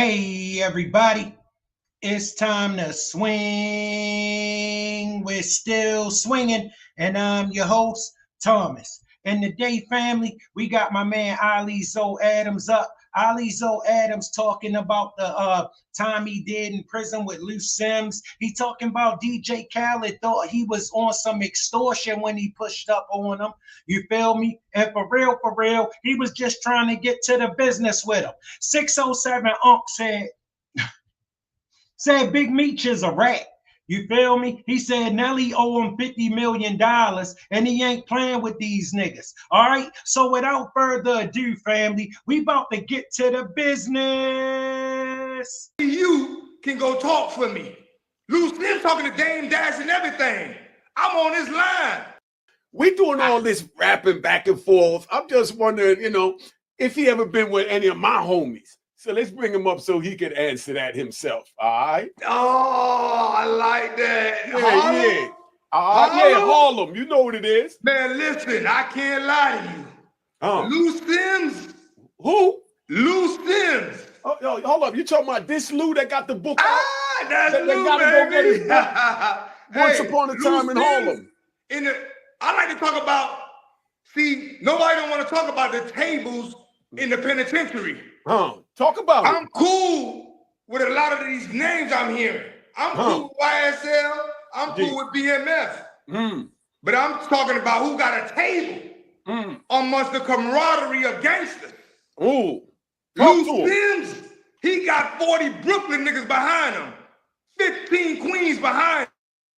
Hey everybody, it's time to swing. We're still swinging, and I'm your host, Thomas. And today, family, we got my man kt0rti0n up. kt0rti0n talking about the time he did in prison with Loose Sims. He talking about DJ Khaled thought he was on some extortion when he pushed up on him. You feel me? And for real, he was just trying to get to the business with him. 607 Unc said Big Meech is a rat. You feel me? He said Nelly owe him $50 million and he ain't playing with these niggas. All right. So without further ado, family, we about to get to the business. You can go talk for me. Loose Sims talking to Dame Dash and everything. I'm on this line. We doing all this rapping back and forth. I'm just wondering, if he ever been with any of my homies. So let's bring him up so he can answer that himself. All right. Oh, I like that. Yeah, Harlem? Yeah. Yeah, Harlem. You know what it is. Man, listen, I can't lie to you. Loose Sims. Who? Loose Sims. Oh, hold up. You talking about this Lou that got the book out? That's that Lou, gotta baby. Go get his book. Once upon a time in Harlem. I like to talk about, nobody don't want to talk about the tables in the penitentiary. Talk about it. I'm cool with a lot of these names I'm hearing. I'm cool with YSL. I'm cool with BMF. But I'm talking about who got a table amongst the camaraderie of gangsters. Ooh. Loose Sims, he got 40 Brooklyn niggas behind him. 15 Queens behind him.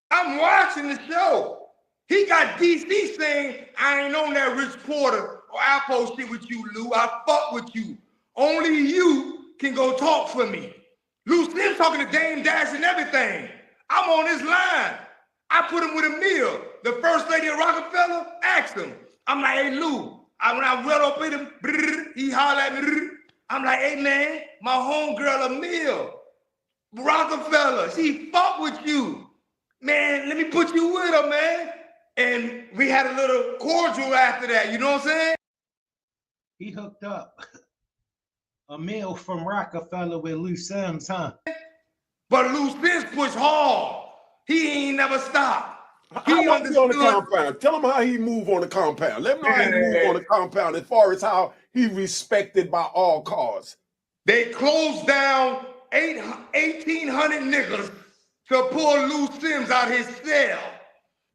I'm watching the show. He got DC saying, I ain't on that Rich Porter or Alpo shit with you, Lou. I fuck with you. Only you can go talk for me. Loose Sims talking to Dame Dash and everything. I'm on his line. I put him with a meal. The first lady of Rockefeller asked him. I'm like, hey, Lou. When I read up with him, he hollered at me. I'm like, hey, man, my homegirl Emil, Rockefeller, she fuck with you. Man, let me put you with her, man. And we had a little cordial after that. You know what I'm saying? He hooked up a meal from Rockefeller with Loose Sims, huh? But Loose Sims pushed hard. He ain't never stopped. He understood on the compound. Tell him how he move on the compound. Let him know how he move on the compound as far as how he respected by all cars. They closed down 1,800 niggas to pull Loose Sims out his cell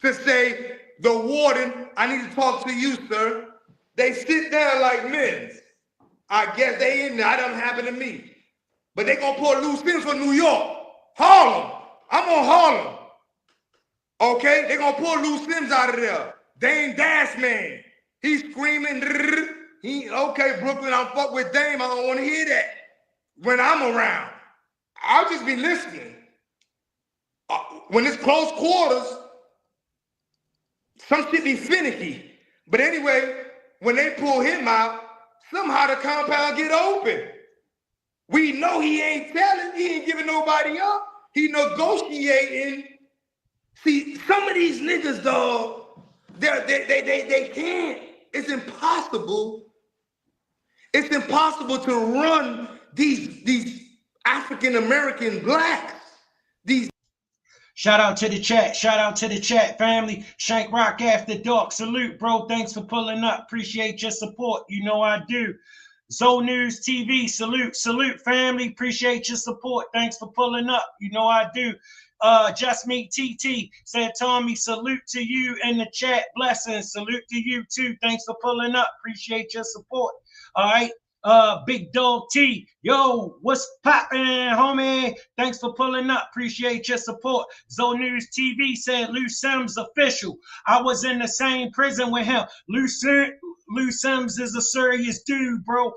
to say, the warden, I need to talk to you, sir. They sit down like men. I guess they in there. That doesn't happen to me. But they gonna pull Loose Sims from New York. Harlem. I'm on Harlem. Okay? They gonna pull Loose Sims out of there. Dame Dash Man. He's screaming. Okay, Brooklyn, I'm fuck with Dame. I don't want to hear that when I'm around. I'll just be listening. When it's close quarters, some shit be finicky. But anyway, when they pull him out, somehow the compound get open. We know he ain't telling, he ain't giving nobody up. He negotiating. See, some of these niggas, dog, they can't. It's impossible. It's impossible to run these African-American blacks. Shout out to the chat. Shout out to the chat, family. Shank Rock After Dark. Salute, bro. Thanks for pulling up. Appreciate your support. You know I do. Zo News TV. Salute, family. Appreciate your support. Thanks for pulling up. You know I do. Just Me TT said, Tommy, salute to you in the chat. Blessings. Salute to you too. Thanks for pulling up. Appreciate your support. All right. Big Dog T, yo, what's poppin', homie? Thanks for pulling up. Appreciate your support. Zo News TV said Loose Sims official. I was in the same prison with him. Loose Sims is a serious dude, bro.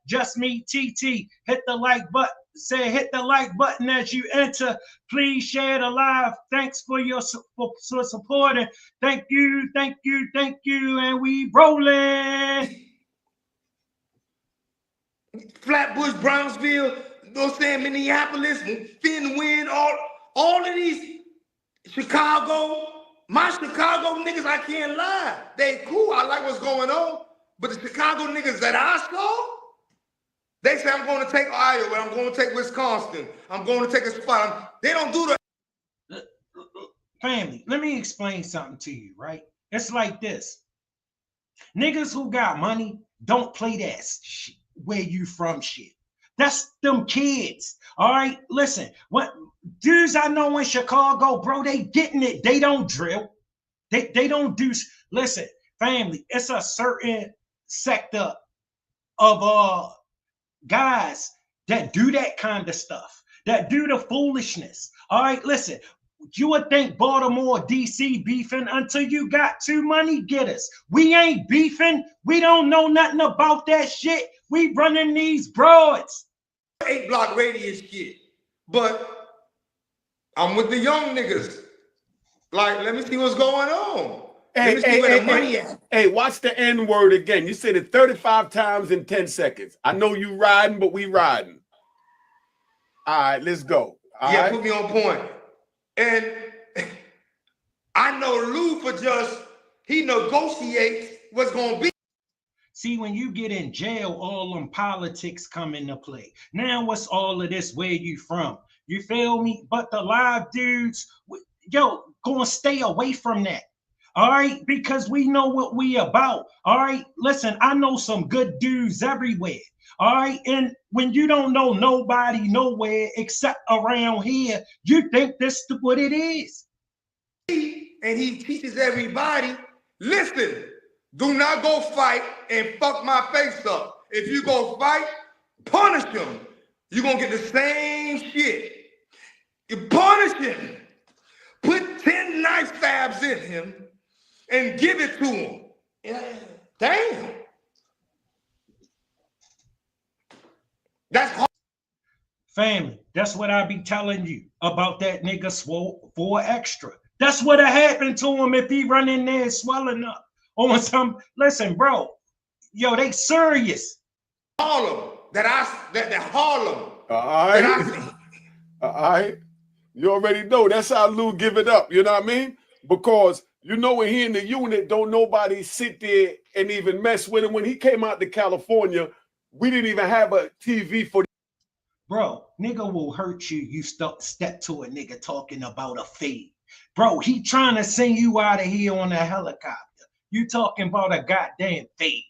Just Me TT, hit the like button. Say hit the like button as you enter. Please share the live. Thanks for your supporting. Thank you, and we rolling. Flatbush, Brownsville, you know what I'm saying, Minneapolis, Finn, all of these, Chicago, my Chicago niggas, I can't lie. They cool, I like what's going on. But the Chicago niggas that I saw, They say, I'm going to take Iowa, I'm going to take Wisconsin, I'm going to take a spot. They don't do that. Family, let me explain something to you, right? It's like this. Niggas who got money don't play that shit, where you from shit. That's them kids. All right, listen. What dudes I know in Chicago, bro, they getting it. They don't drill. They don't do. Listen, family. It's a certain sector of guys that do that kind of stuff, that do the foolishness. All right, listen. You would think Baltimore, DC beefing until you got too money getters. We ain't beefing. We don't know nothing about that shit. We running these broads. 8-block radius shit. But I'm with the young niggas. Like, let me see what's going on. Let me see where the money at. Hey, watch the N word again. You said it 35 times in 10 seconds. I know you riding, but we riding. All right, let's go. All right. Put me on point. And I know Lou for just, he negotiates what's going to be. See, when you get in jail, all them politics come into play. Now what's all of this? Where you from? You feel me? But the live dudes, yo, gonna stay away from that. All right, because we know what we about. All right, listen, I know some good dudes everywhere. All right, and when you don't know nobody nowhere except around here, you think this is what it is. And he teaches everybody, listen, do not go fight and fuck my face up. If you go fight, punish him. You're going to get the same shit. You punish him. Put 10 knife stabs in him and give it to him. Yeah. Damn. That's hard. Family, that's what I be telling you about that nigga swole for extra. That's what happened to him if he run in there swelling up on some. Listen, bro, yo, they serious. Harlem, that Harlem. All right. All right. You already know that's how Lou give it up. You know what I mean? Because you know when he in the unit, don't nobody sit there and even mess with him. When he came out to California, we didn't even have a TV for. Bro, nigga will hurt you. You step to a nigga talking about a fade. Bro, he trying to send you out of here on a helicopter. You talking about a goddamn fade.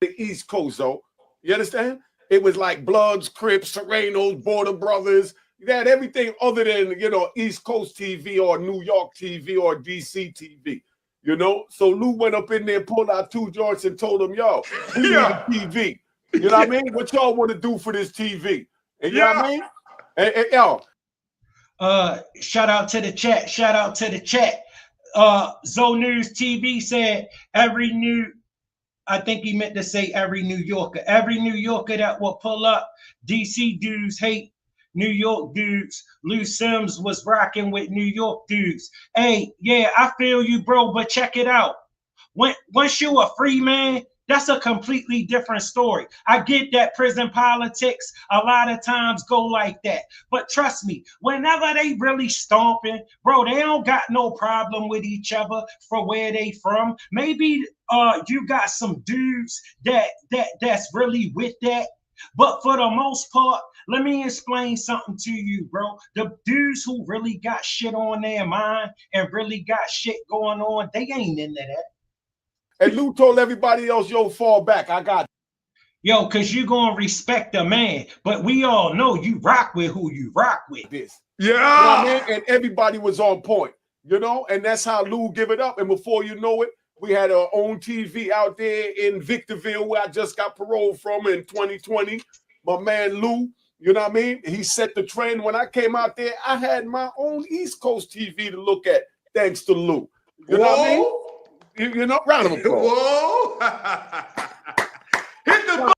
The East Coast, though. You understand? It was like Bloods, Crips, Serenos, Border Brothers. You had everything other than, you know, East Coast TV or New York TV or DC TV. You know? So Lou went up in there, pulled out 2 joints and told them, yo, we need a TV. You know what I mean? What y'all want to do for this TV? And you know what I mean? And yo. Shout out to the chat. Shout out to the chat. Zo News TV said I think he meant to say every New Yorker. Every New Yorker that will pull up. DC dudes hate New York dudes. Lou Sims was rocking with New York dudes. Hey, yeah, I feel you, bro, but check it out. Once you a free man, that's a completely different story. I get that prison politics a lot of times go like that. But trust me, whenever they really stomping, bro, they don't got no problem with each other for where they from. Maybe you got some dudes that's really with that. But for the most part, let me explain something to you, bro. The dudes who really got shit on their mind and really got shit going on, they ain't into that. And Lou told everybody else, yo, fall back. I got it. Yo, because you're going to respect the man. But we all know you rock with who you rock with. This. Yeah. You know what I mean? And everybody was on point, you know? And that's how Lou give it up. And before you know it, we had our own TV out there in Victorville, where I just got paroled from in 2020. My man Lou, you know what I mean? He set the trend. When I came out there, I had my own East Coast TV to look at, thanks to Lou. You know what I mean? You know, round of applause. Whoa! Hit the.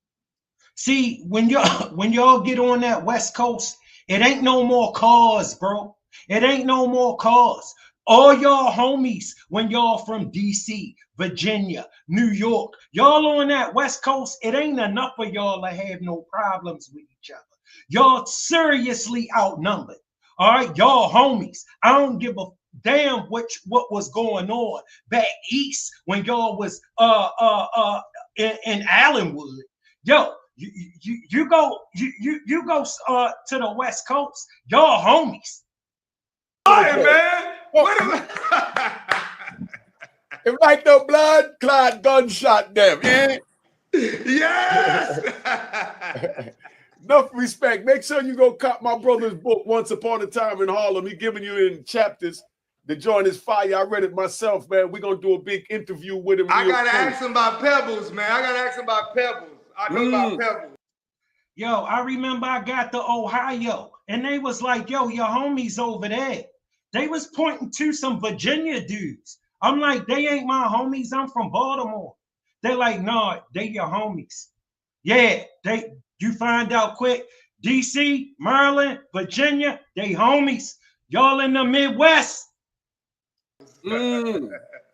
See, when y'all get on that West Coast, it ain't no more cars, bro. It ain't no more cars. All y'all homies, when y'all from DC, Virginia, New York, y'all on that West Coast, it ain't enough for y'all to have no problems with each other. Y'all seriously outnumbered. All right, y'all homies. I don't give a damn what was going on back east when y'all was in Allenwood. Yo, you go to the West Coast, y'all homies. Hey, man. What am It's like the blood clot gunshot them, eh? Yes. Enough respect. Make sure you go cop my brother's book, Once Upon a Time in Harlem. He giving you in chapters. The joint is fire. I read it myself, man. We're going to do a big interview with him. I got to ask him about Pebbles, man. I got to ask him about Pebbles. I know about Pebbles. Yo, I remember I got to Ohio, and they was like, yo, your homies over there. They was pointing to some Virginia dudes. I'm like, they ain't my homies. I'm from Baltimore. They're like, no, they your homies. Yeah, you find out quick. DC, Maryland, Virginia, they homies. Y'all in the Midwest.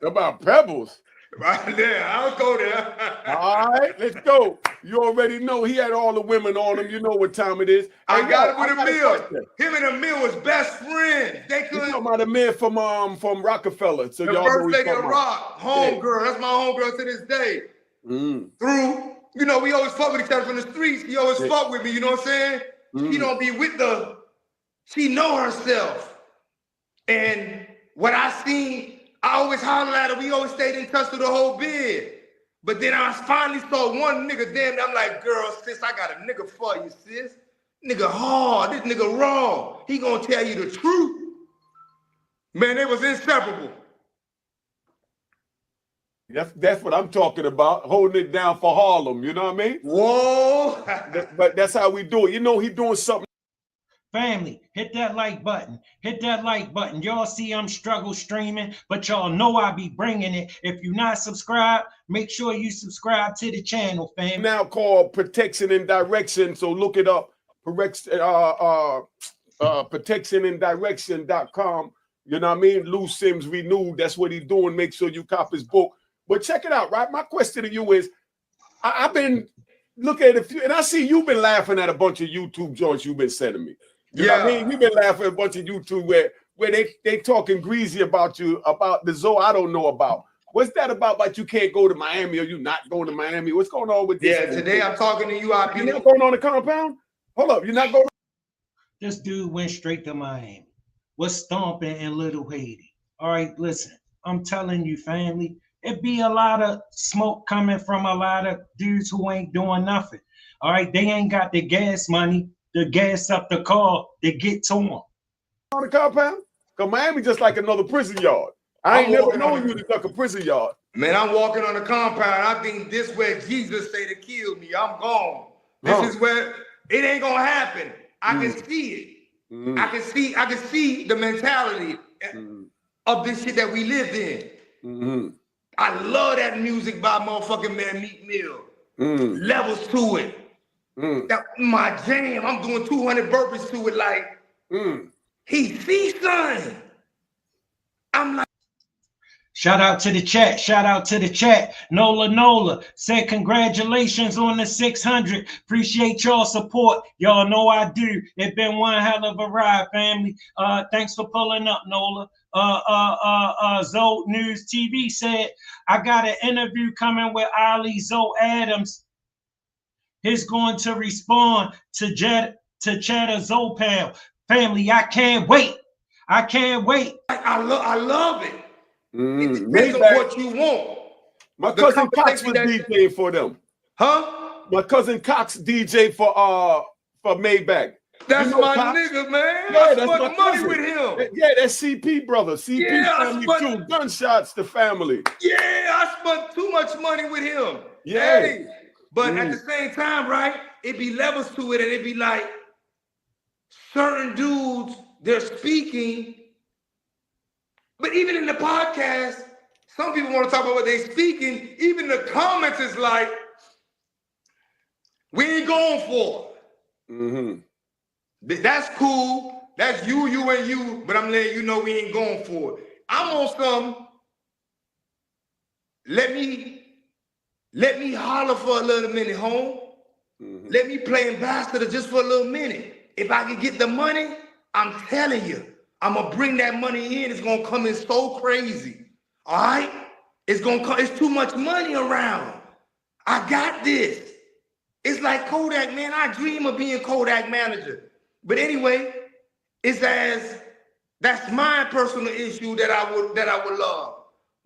About Pebbles. Right there. I'll go there. All right, let's go. You already know he had all the women on him. You know what time it is. I got it with Emil. Him and Emil was best friends. They couldn't. You talking about Emil from Rockefeller. So the y'all first lady of rock, homegirl. That's my homegirl to this day. Through, you know, we always fuck with each other from the streets. He always fuck with me, you know what I'm saying? She don't be with she know herself. And what I seen, I always hollered at her. We always stayed in touch through the whole bid. But then I finally saw one nigga, damn, I'm like, girl, sis, I got a nigga for you, sis. Nigga hard, this nigga raw. He gonna tell you the truth. Man, it was inseparable. That's what I'm talking about, holding it down for Harlem, you know what I mean? Whoa. But that's how we do it. You know he doing something. Family, hit that like button. Hit that like button. Y'all see I'm struggle streaming, but y'all know I be bringing it. If you're not subscribed, make sure you subscribe to the channel, fam. Now called Protection and Direction, so look it up. protectionanddirection.com. You know what I mean? Lou Sims Renewed. That's what he's doing. Make sure you cop his book. But check it out, right? My question to you is, I've been looking at a few, and I see you've been laughing at a bunch of YouTube joints you've been sending me. You know what I mean? You've been laughing at a bunch of YouTube where they talking greasy about you, about the zoo I don't know about. What's that about? Like you can't go to Miami or you not going to Miami? What's going on with this? Yeah, today I'm talking to you. You're not going on the compound? Hold up, you're not going. This dude went straight to Miami. Was stomping in Little Haiti. All right, listen, I'm telling you, family, it be a lot of smoke coming from a lot of dudes who ain't doing nothing. All right, they ain't got the gas money to gas up the car to get to them. On the compound? Because Miami just like another prison yard. I ain't never known you to duck a prison yard. Man, I'm walking on the compound. I think this where Jesus say to kill me. I'm gone. This is where it ain't gonna happen. I can see it. I can see the mentality of this shit that we live in. I love that music by motherfucking man Meek Mill. Levels to it. That my jam. I'm doing 200 burpees to it like he see son. I'm like, shout out to the chat. Shout out to the chat. Nola said congratulations on the 600. Appreciate y'all support. Y'all know I do. It's been one hell of a ride, family. Thanks for pulling up, Nola. Zoe News TV said I got an interview coming with Ali Zoe Adams. He's going to respond to Chatter Zopal. Family, I can't wait. I can't wait. I love it. It depends on what you want. My cousin Cox was DJing for them. Huh? My cousin Cox DJ for Maybach. That's my nigga, man. I spent money with him. Yeah, that's CP, brother. CP family too. Gunshots to family. Yeah, I spent too much money with him. Yeah. Hey, but at the same time, right, it be levels to it, and it be like certain dudes, they're speaking. But even in the podcast, some people want to talk about what they're speaking. Even the comments is like, we ain't going for it. That's cool. That's you and you. But I'm letting you know we ain't going for it. I'm on some, let me holler for a little minute, home. Let me play ambassador just for a little minute. If I can get the money, I'm telling you, I'm gonna bring that money in. It's gonna come in so crazy. All right? It's gonna come, it's too much money around. I got this. It's like Kodak, man. I dream of being Kodak manager. But anyway, that's my personal issue that I would love.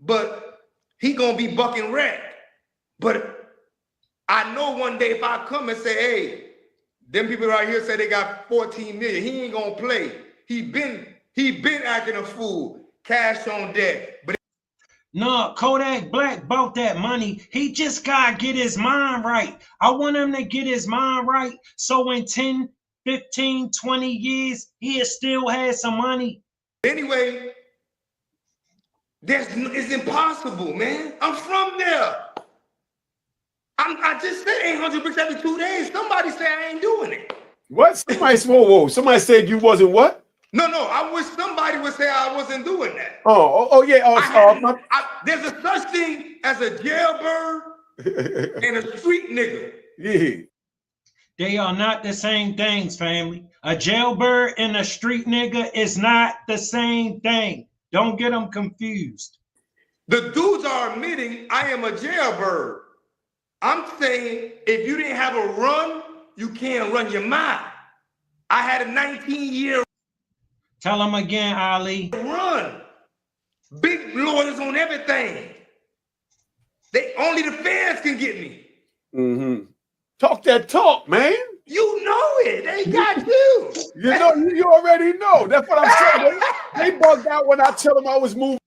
But he gonna be bucking red. But I know one day if I come and say, hey, them people right here say they got 14 million, he ain't gonna play. He been acting a fool. Cash on deck. But no, Kodak Black bought that money. He just gotta get his mind right. I want him to get his mind right so in 10, 15, 20 years, he still has some money. Anyway, it's impossible, man. I'm from there. I just said 800 bricks every 2 days. Somebody say I ain't doing it. What? Somebody said you wasn't what? No, I wish somebody would say I wasn't doing that. Oh yeah. There's a such thing as a jailbird and a street nigga. Yeah. They are not the same things, family. A jailbird and a street nigga is not the same thing. Don't get them confused. The dudes are admitting I am a jailbird. I'm saying if you didn't have a run, you can't run your mouth. I had a 19-year Tell them again, Ali. run. Big lawyers on everything. Only the fans can get me. Mm-hmm. Talk that talk, man. You know it. They got you. You already know. That's what I'm saying. They bugged out when I tell them I was moving.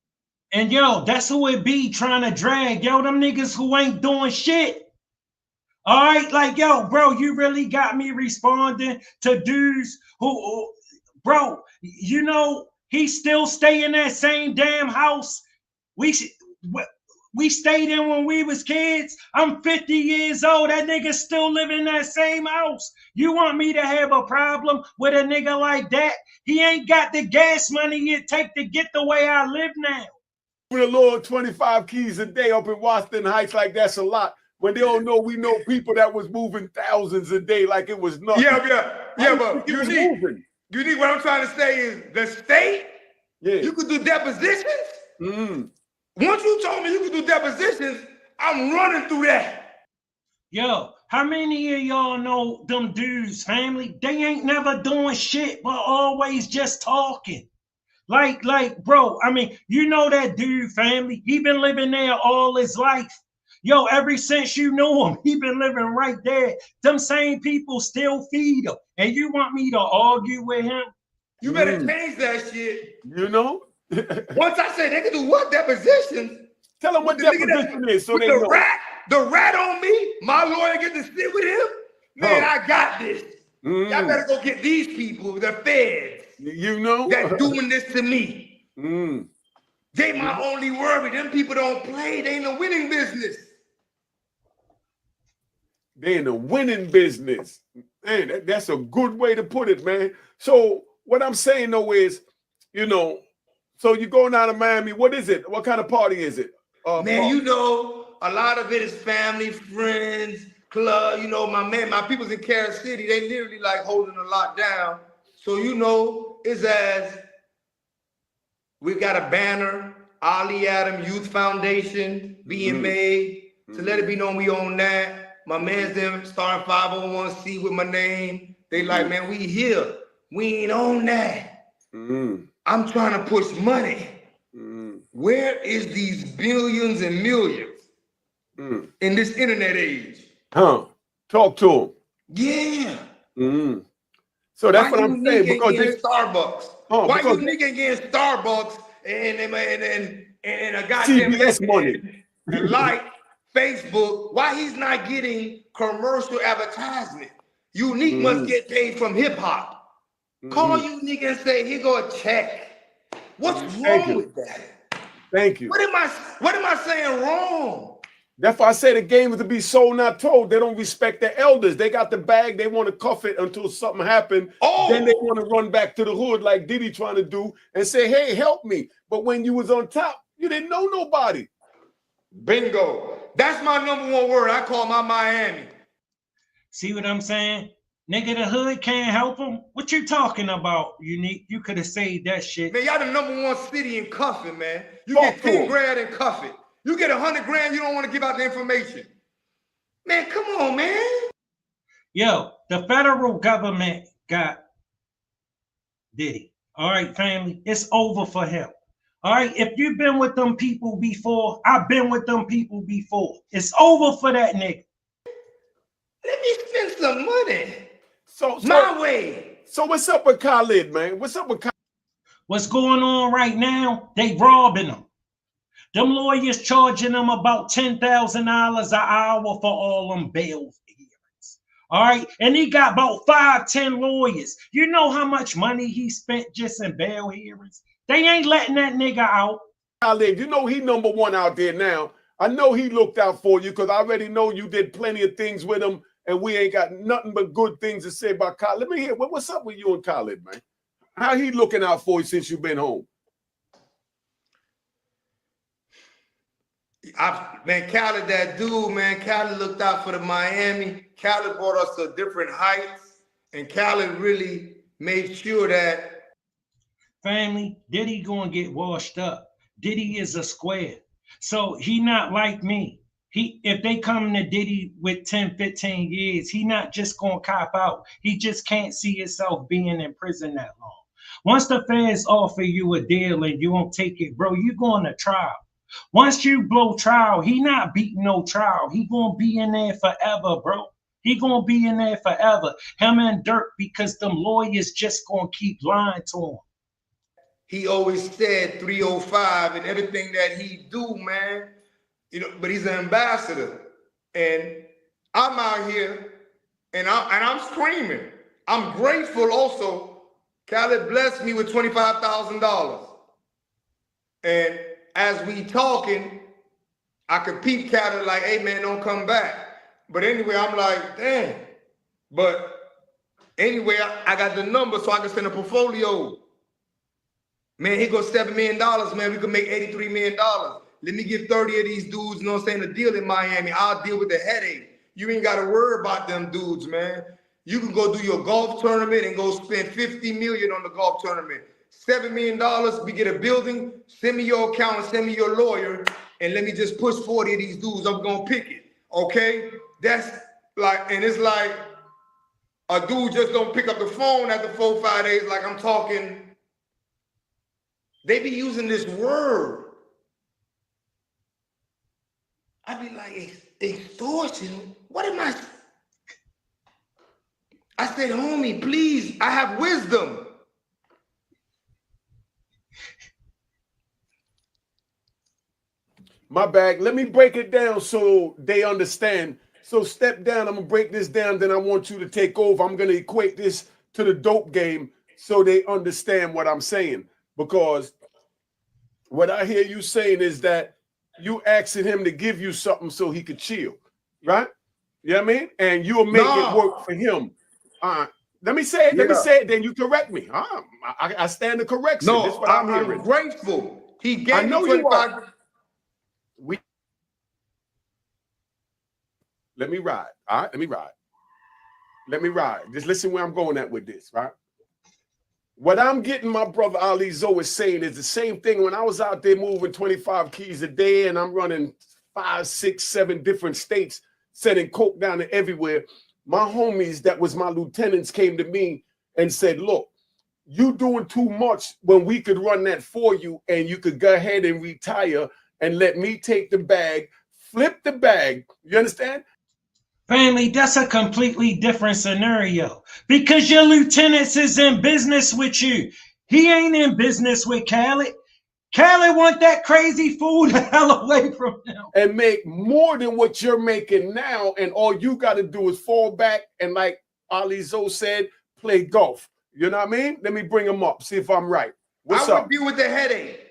And yo, that's who it be trying to drag. Yo, them niggas who ain't doing shit. All right, like, yo, bro, you really got me responding to dudes who bro, you know, he still stay in that same damn house. We stayed in when we was kids. I'm 50 years old. That nigga still live in that same house. You want me to have a problem with a nigga like that? He ain't got the gas money it take to get the way I live now. With a little 25 keys a day up in Washington Heights, like that's a lot. When they don't know, we know people that was moving thousands a day like it was nothing. Yeah, but you need what I'm trying to say is the state, you could do depositions. Once you told me you could do depositions, I'm running through that. Yo, how many of y'all know them dudes, family? They ain't never doing shit, but always just talking. Like, bro, I mean, you know that dude, family. He been living there all his life. Yo, ever since you knew him, he been living right there. Them same people still feed him. And you want me to argue with him? You better change that shit. You know? Once I say they can do what depositions, tell them what deposition is so they know. The rat on me, my lawyer get to sit with him. Man, I got this. Y'all better go get these people, the feds. You know? That doing this to me. They my only worry. Them people don't play. They in the winning business. They in the winning business. Man, that's a good way to put it, man. So what I'm saying though is, you know, so you going out of Miami, what is it? What kind of party is it? Man, you know, a lot of it is family, friends, club. You know, my people's in Kansas City, they literally like holding a lot down. So, you know, it's as we got a banner, Ali Adam Youth Foundation being made to let it be known we own that. My man's them starting 501c with my name. They like, man, we here. We ain't on that. I'm trying to push money. Where is these billions and millions in this internet age? Talk to them. Yeah. So that's what I'm saying. Because Starbucks. Why you nigga getting Starbucks and a goddamn CBS money? Like Facebook, why he's not getting commercial advertisement? Unique must get paid from hip hop. Call you nigga and say, here go a check. What's wrong with that? Thank you. What am I saying wrong? That's why I say the game is to be sold, not told. They don't respect the elders. They got the bag. They want to cuff it until something happened. Then they want to run back to the hood like Diddy trying to do and say, hey, help me. But when you was on top, you didn't know nobody. Bingo. That's my #1 word. I call my Miami. See what I'm saying? Nigga, the hood can't help them. What you talking about, Unique? You could have saved that shit. Man, y'all the #1 city in Cuffy, man. You get 10 grand in Cuffy. You get 100 grand, you don't want to give out the information. Man, come on, man. Yo, the federal government got Diddy. All right, family, it's over for him. All right, if you've been with them people before, I've been with them people before. It's over for that nigga. Let me spend some money. So My way. So what's up with Khaled, man? What's up with Khaled? What's going on right now? They robbing them. Them lawyers charging them about $10,000 an hour for all them bail hearings. All right, and he got about 5-10 lawyers. You know how much money he spent just in bail hearings? They ain't letting that nigga out. Khaled, you know he number one out there now. I know he looked out for you because I already know you did plenty of things with him, and we ain't got nothing but good things to say about Khaled. Let me hear what's up with you and Khaled, man. How he looking out for you since you've been home? Man, Khaled, that dude, man, Khaled looked out for the Miami. Khaled brought us to different heights, and Khaled really made sure that family, Diddy gonna get washed up. Diddy is a square. So he not like me. If they come to Diddy with 10, 15 years, he not just gonna cop out. He just can't see himself being in prison that long. Once the feds offer you a deal and you won't take it, bro, you going to trial. Once you blow trial, he not beating no trial. He gonna be in there forever, bro. He gonna be in there forever. Him and Dirk, because them lawyers just gonna keep lying to him. He always said 305 and everything that he do, man. You know, but he's an ambassador, and I'm out here, and I'm screaming. I'm grateful also. Khaled blessed me with $25,000, and as we talking, I could peep Khaled like, "Hey man, don't come back." But anyway, I'm like, "Damn." But anyway, I got the number so I can send a portfolio. Man, here goes $7 million, man. We could make $83 million. Let me give 30 of these dudes, you know what I'm saying, a deal in Miami. I'll deal with the headache. You ain't got to worry about them dudes, man. You can go do your golf tournament and go spend $50 million on the golf tournament. $7 million, we get a building, send me your account, send me your lawyer, and let me just push 40 of these dudes. I'm going to pick it, okay? That's like, and it's like a dude just don't pick up the phone after 4 or 5 days like I'm talking. They be using this word. I be like, extortion? What am I? I said, homie, please, I have wisdom. My bag. Let me break it down so they understand. So step down. I'm going to break this down. Then I want you to take over. I'm going to equate this to the dope game so they understand what I'm saying. Because what I hear you saying is that you asking him to give you something so he could chill, right? You know what I mean? And you'll make it work for him. Let me say it. Yeah. Let me say it. Then you correct me. I stand to correction. No, that's what I'm hearing. I'm grateful. He gave me 25. Let me ride. All right, let me ride. Let me ride. Just listen where I'm going at with this, right? What I'm getting my brother Ali Zoe is saying is the same thing when I was out there moving 25 keys a day and I'm running 5, 6, 7 different states, sending coke down to everywhere. My homies that was my lieutenants came to me and said, look, you doing too much when we could run that for you and you could go ahead and retire and let me take the bag, flip the bag. You understand? Family, that's a completely different scenario because your lieutenant is in business with you. He ain't in business with Khaled. Khaled want that crazy food the hell away from him. And make more than what you're making now. And all you got to do is fall back and, like Ali Zoe said, play golf. You know what I mean? Let me bring him up, see if I'm right. What's up? I would deal with the headache.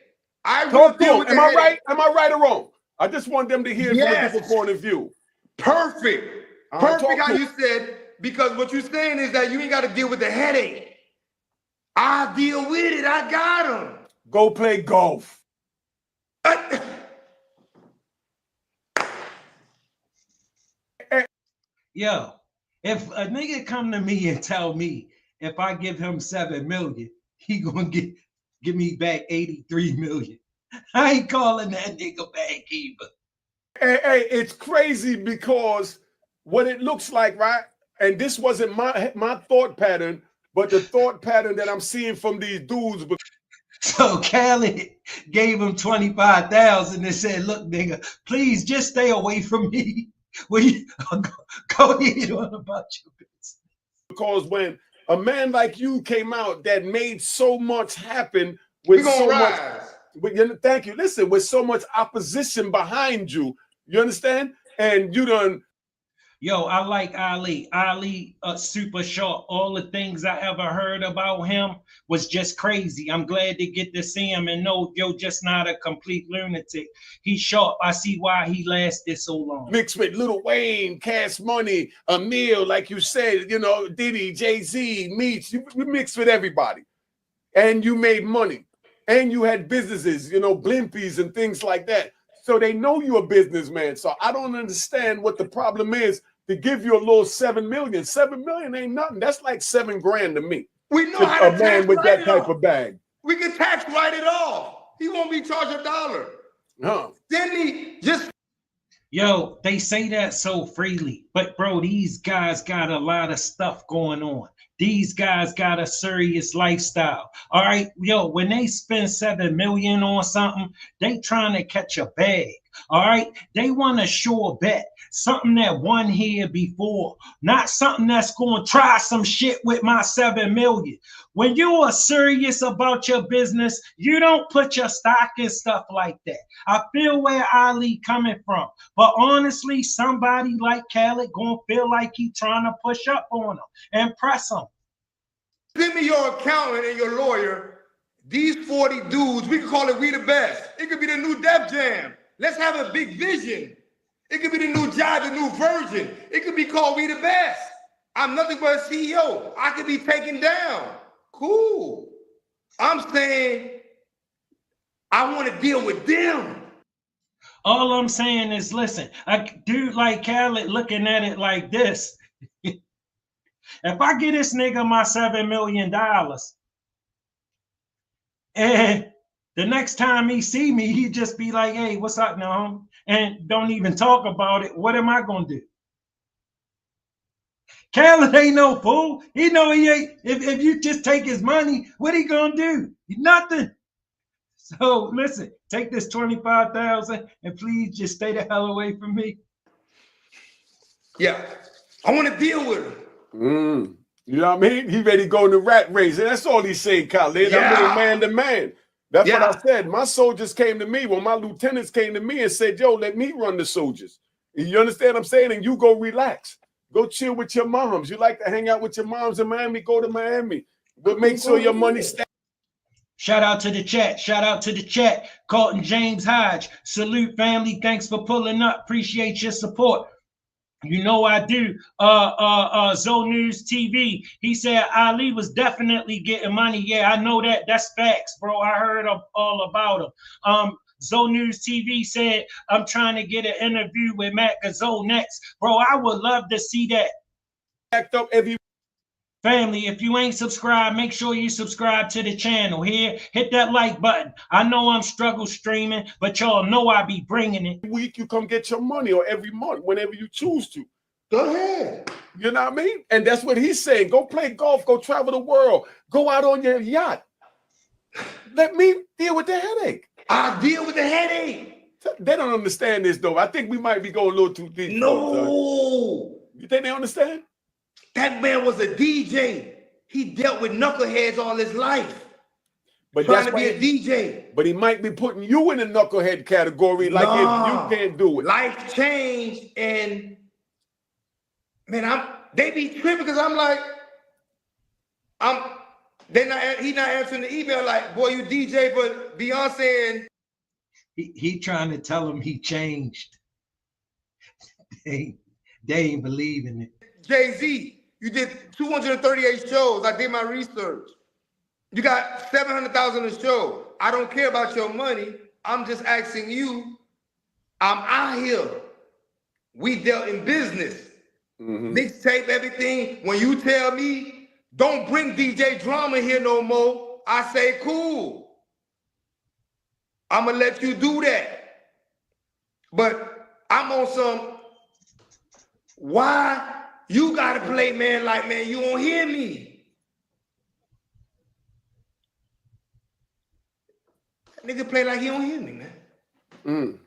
Am I right? Am I right or wrong? I just want them to hear it from a different point of view. Perfect. Perfect how you said, because what you're saying is that you ain't got to deal with the headache. I deal with it. I got him. Go play golf. Yo, if a nigga come to me and tell me if I give him 7 million, he gonna give me back 83 million. I ain't calling that nigga back either. Hey, it's crazy because what it looks like, right? And this wasn't my thought pattern, but the thought pattern that I'm seeing from these dudes. So Khaled gave him 25,000 and said, "Look, nigga, please just stay away from me. Will you go ahead on about your business?" Because when a man like you came out that made so much happen with so much, thank you. Listen, with so much opposition behind you, you understand? And you done. Yo, I like Ali. Ali, super short. All the things I ever heard about him was just crazy. I'm glad to get to see him and know, yo, just not a complete lunatic. He's sharp. I see why he lasted so long. Mixed with Lil Wayne, Cash Money, Emil, like you said, you know, Diddy, Jay-Z, Meech. You mixed with everybody. And you made money. And you had businesses, you know, Blimpies and things like that. So they know you're a businessman. So I don't understand what the problem is to give you a little 7 million. 7 million ain't nothing. That's like 7 grand to me. We know how to a man with that type of bag. We can tax write it off. He won't be charged $1. Huh. Then he just. Yo, they say that so freely, but bro, these guys got a lot of stuff going on. These guys got a serious lifestyle. All right, yo, when they spend 7 million on something, they trying to catch a bag. All right, they want a sure bet, something that won here before, not something that's going to try some shit with my 7 million. When you are serious about your business, you don't put your stock in stuff like that. I feel where Ali coming from, but honestly, somebody like Khaled gonna feel like he trying to push up on him and press him. Send me your accountant and your lawyer. These 40 dudes, we can call it We the Best. It could be the new Def Jam. Let's have a big vision. It could be the new Jive, the new version. It could be called We the Best. I'm nothing but a CEO. I could be taken down. Cool. I'm saying I want to deal with them. All I'm saying is, listen, a dude like Khaled looking at it like this. If I get this nigga my $7 million, and the next time he see me, he just be like, "Hey, what's up now?" And don't even talk about it. What am I gonna do? Khaled ain't no fool. He know he ain't. If you just take his money, what he gonna do? Nothing. So listen, take this 25,000 and please just stay the hell away from me. Yeah, I want to deal with him. You know what I mean? He ready to go in the rat race. And that's all he's saying, Khaled. Yeah. I'm man to man. That's what I said. My soldiers came to me. Well, my lieutenants came to me and said, "Yo, let me run the soldiers." You understand what I'm saying? And you go relax. Go chill with your moms. You like to hang out with your moms in Miami, go to Miami. But make sure your money stays. Shout out to the chat. Shout out to the chat. Carlton James Hodge. Salute, family. Thanks for pulling up. Appreciate your support. You know I do. Zo News TV. He said Ali was definitely getting money. Yeah, I know that. That's facts, bro. I heard all about him. Zo News TV said, "I'm trying to get an interview with Matt Gazzo next." Bro, I would love to see that. Act up every family, if you ain't subscribed, make sure you subscribe to the channel here. Hit that like button. I know I'm struggle streaming, but y'all know I be bringing it. Week you come get your money, or every month, whenever you choose to. Go ahead. You know what I mean? And that's what he's saying. Go play golf. Go travel the world. Go out on your yacht. Let me deal with the headache. I'll deal with the headache. They don't understand this, though. I think we might be going a little too deep. No. You think they understand? That man was a DJ. He dealt with knuckleheads all his life. But trying to be a DJ. But he might be putting you in the knucklehead category, like if you can't do it. Life changed, and man, they be tripping because I'm like, he not answering the email like, boy, you DJ for Beyonce, and he trying to tell him he changed. They ain't believing it. Jay-Z, you did 238 shows. I did my research. You got 700,000 a show. I don't care about your money. I'm just asking you. I'm out here. We dealt in business. Mixtape, everything. When you tell me, don't bring DJ drama here no more, I say, cool. I'm going to let you do that. But I'm on some, why You gotta play, man, like, man, you don't hear me. That nigga play like he don't hear me, man.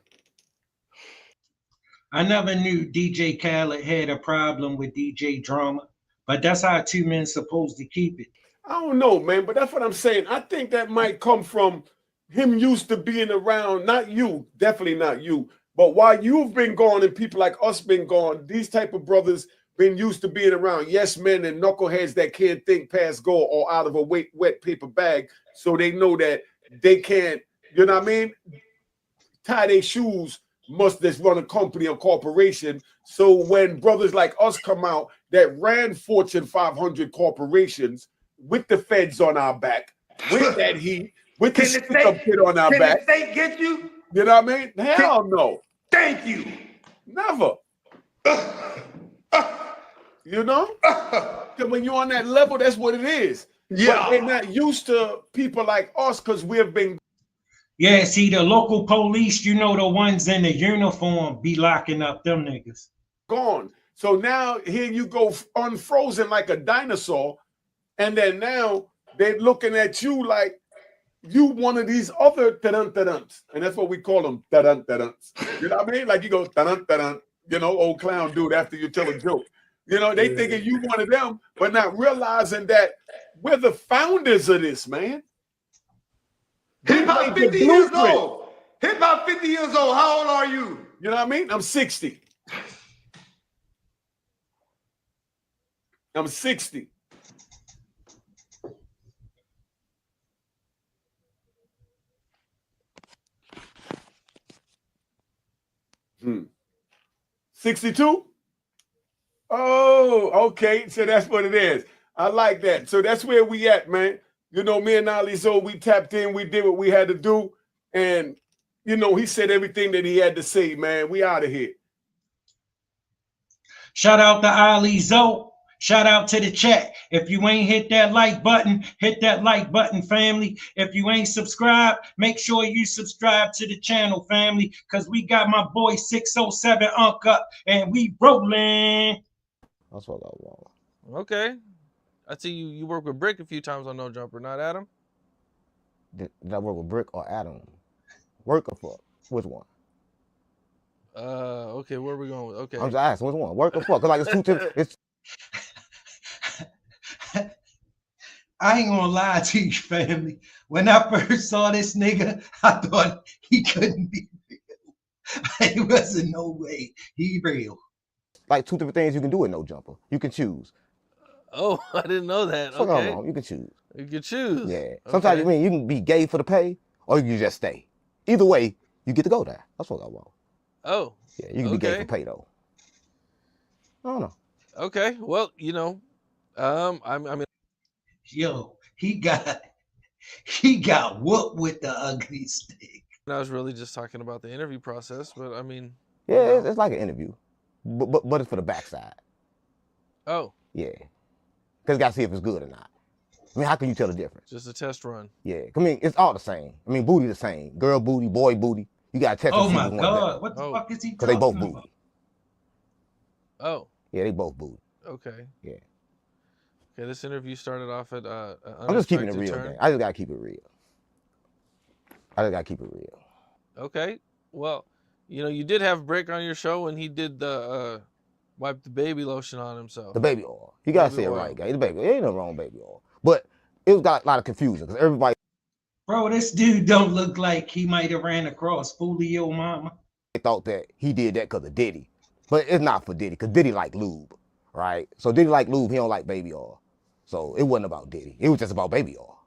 I never knew DJ Khaled had a problem with DJ Drama, but that's how two men supposed to keep it. I don't know, man, but that's what I'm saying. I think that might come from him used to being around, not you, definitely not you, but while you've been gone and people like us been gone, these type of brothers been used to being around yes men and knuckleheads that can't think past go or out of a wet paper bag, so they know that they can't, you know what I mean, tie their shoes, must just run a company or corporation. So when brothers like us come out that ran Fortune 500 corporations with the feds on our back, with that heat, with the stick-up kid on our back. Can the state get you? You know what I mean? Hell no. Thank you. Never. You know? Because when you're on that level, that's what it is. Yeah. But they're not used to people like us because we have been. Yeah, see, the local police, you know, the ones in the uniform be locking up them niggas. Gone. So now here you go unfrozen like a dinosaur. And then now they're looking at you like you one of these other ta-dun-ta-duns. And that's what we call them, ta-dun-ta-duns. You know what I mean? Like you go ta-dun-ta-dun, you know, old clown dude after you tell a joke. You know, they thinking you one of them, but not realizing that we're the founders of this, man. Hip hop 50 years old. Hip hop 50 years old. How old are you? You know what I mean? I'm 60. I'm 60. Hmm. 62? Oh, okay. So that's what it is. I like that. So that's where we at, man. You know, me and Ali Zo, we tapped in, we did what we had to do. And, you know, he said everything that he had to say, man. We out of here. Shout out to Ali Zo. Shout out to the chat. If you ain't hit that like button, hit that like button, family. If you ain't subscribed, make sure you subscribe to the channel, family, because we got my boy xt0rti0n up and we rolling. That's what I want. Okay. I see you work with Brick a few times on No Jumper, not Adam? Did I work with Brick or Adam? Work or fuck? Which one? Okay, where are we going with? Okay. I'm just asking which one? Work or fuck? Cause like it's two it's I ain't gonna lie to you, family. When I first saw this nigga, I thought he couldn't be real. It wasn't no way he real. like two different things you can do with No Jumper. You can choose. Oh, I didn't know that. Fuck Okay. on, you can choose. You can choose. Yeah. Sometimes Okay. you can be gay for the pay, or you can just stay. Either way, you get to go there. That's what I want. Oh. Yeah, you can be gay Okay. for pay though. I don't know. Okay. Well, you know, I mean, Yo, he got whooped with the ugly stick. I was really just talking about the interview process, but I mean. Yeah, it's like an interview, but it's for the backside. Oh. Yeah, because you gotta see if it's good or not. I mean, how can you tell the difference? Just a test run. Yeah, I mean, it's all the same. I mean, booty the same. Girl booty, boy booty. You gotta test. Oh my God, what the fuck is he talking about? Because they both booty. Oh. Yeah, they both booty. Okay. Yeah. Okay, this interview started off at I'm just keeping it real, man. I just gotta keep it real. Okay. Well, you know, you did have Brick on your show when he did the wipe the baby lotion on himself. The baby oil. You gotta say it right, guys. The baby. There ain't no wrong baby oil. But it was got a lot of confusion because everybody. Bro, this dude don't look like he might have ran across Foolio Mama. They thought that he did that because of Diddy. But it's not for Diddy, because Diddy like lube, right? So Diddy like lube, he don't like baby oil. So it wasn't about Diddy. It was just about baby oil.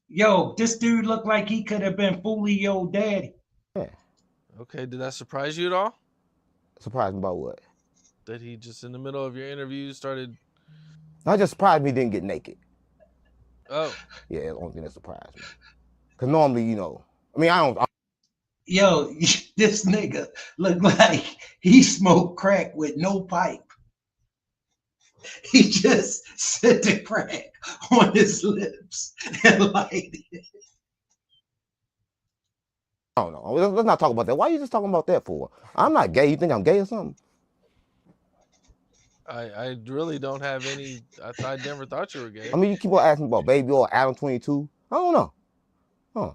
Yo, this dude looked like he could have been Foolio daddy. Yeah. Okay, did that surprise you at all? Surprised me about what? That he just in the middle of your interview started. Not just surprised me he didn't get naked. Oh. Yeah, it's the only thing that surprised me. Because normally, you know, I mean, I don't. Yo, this nigga look like he smoked crack with no pipe. He just set the crack on his lips and lighted it. I don't know. Let's not talk about that. Why are you just talking about that for? I'm not gay. You think I'm gay or something? I really don't have any. I never thought you were gay. I mean, you keep on asking about Baby or Adam 22. I don't know. Huh.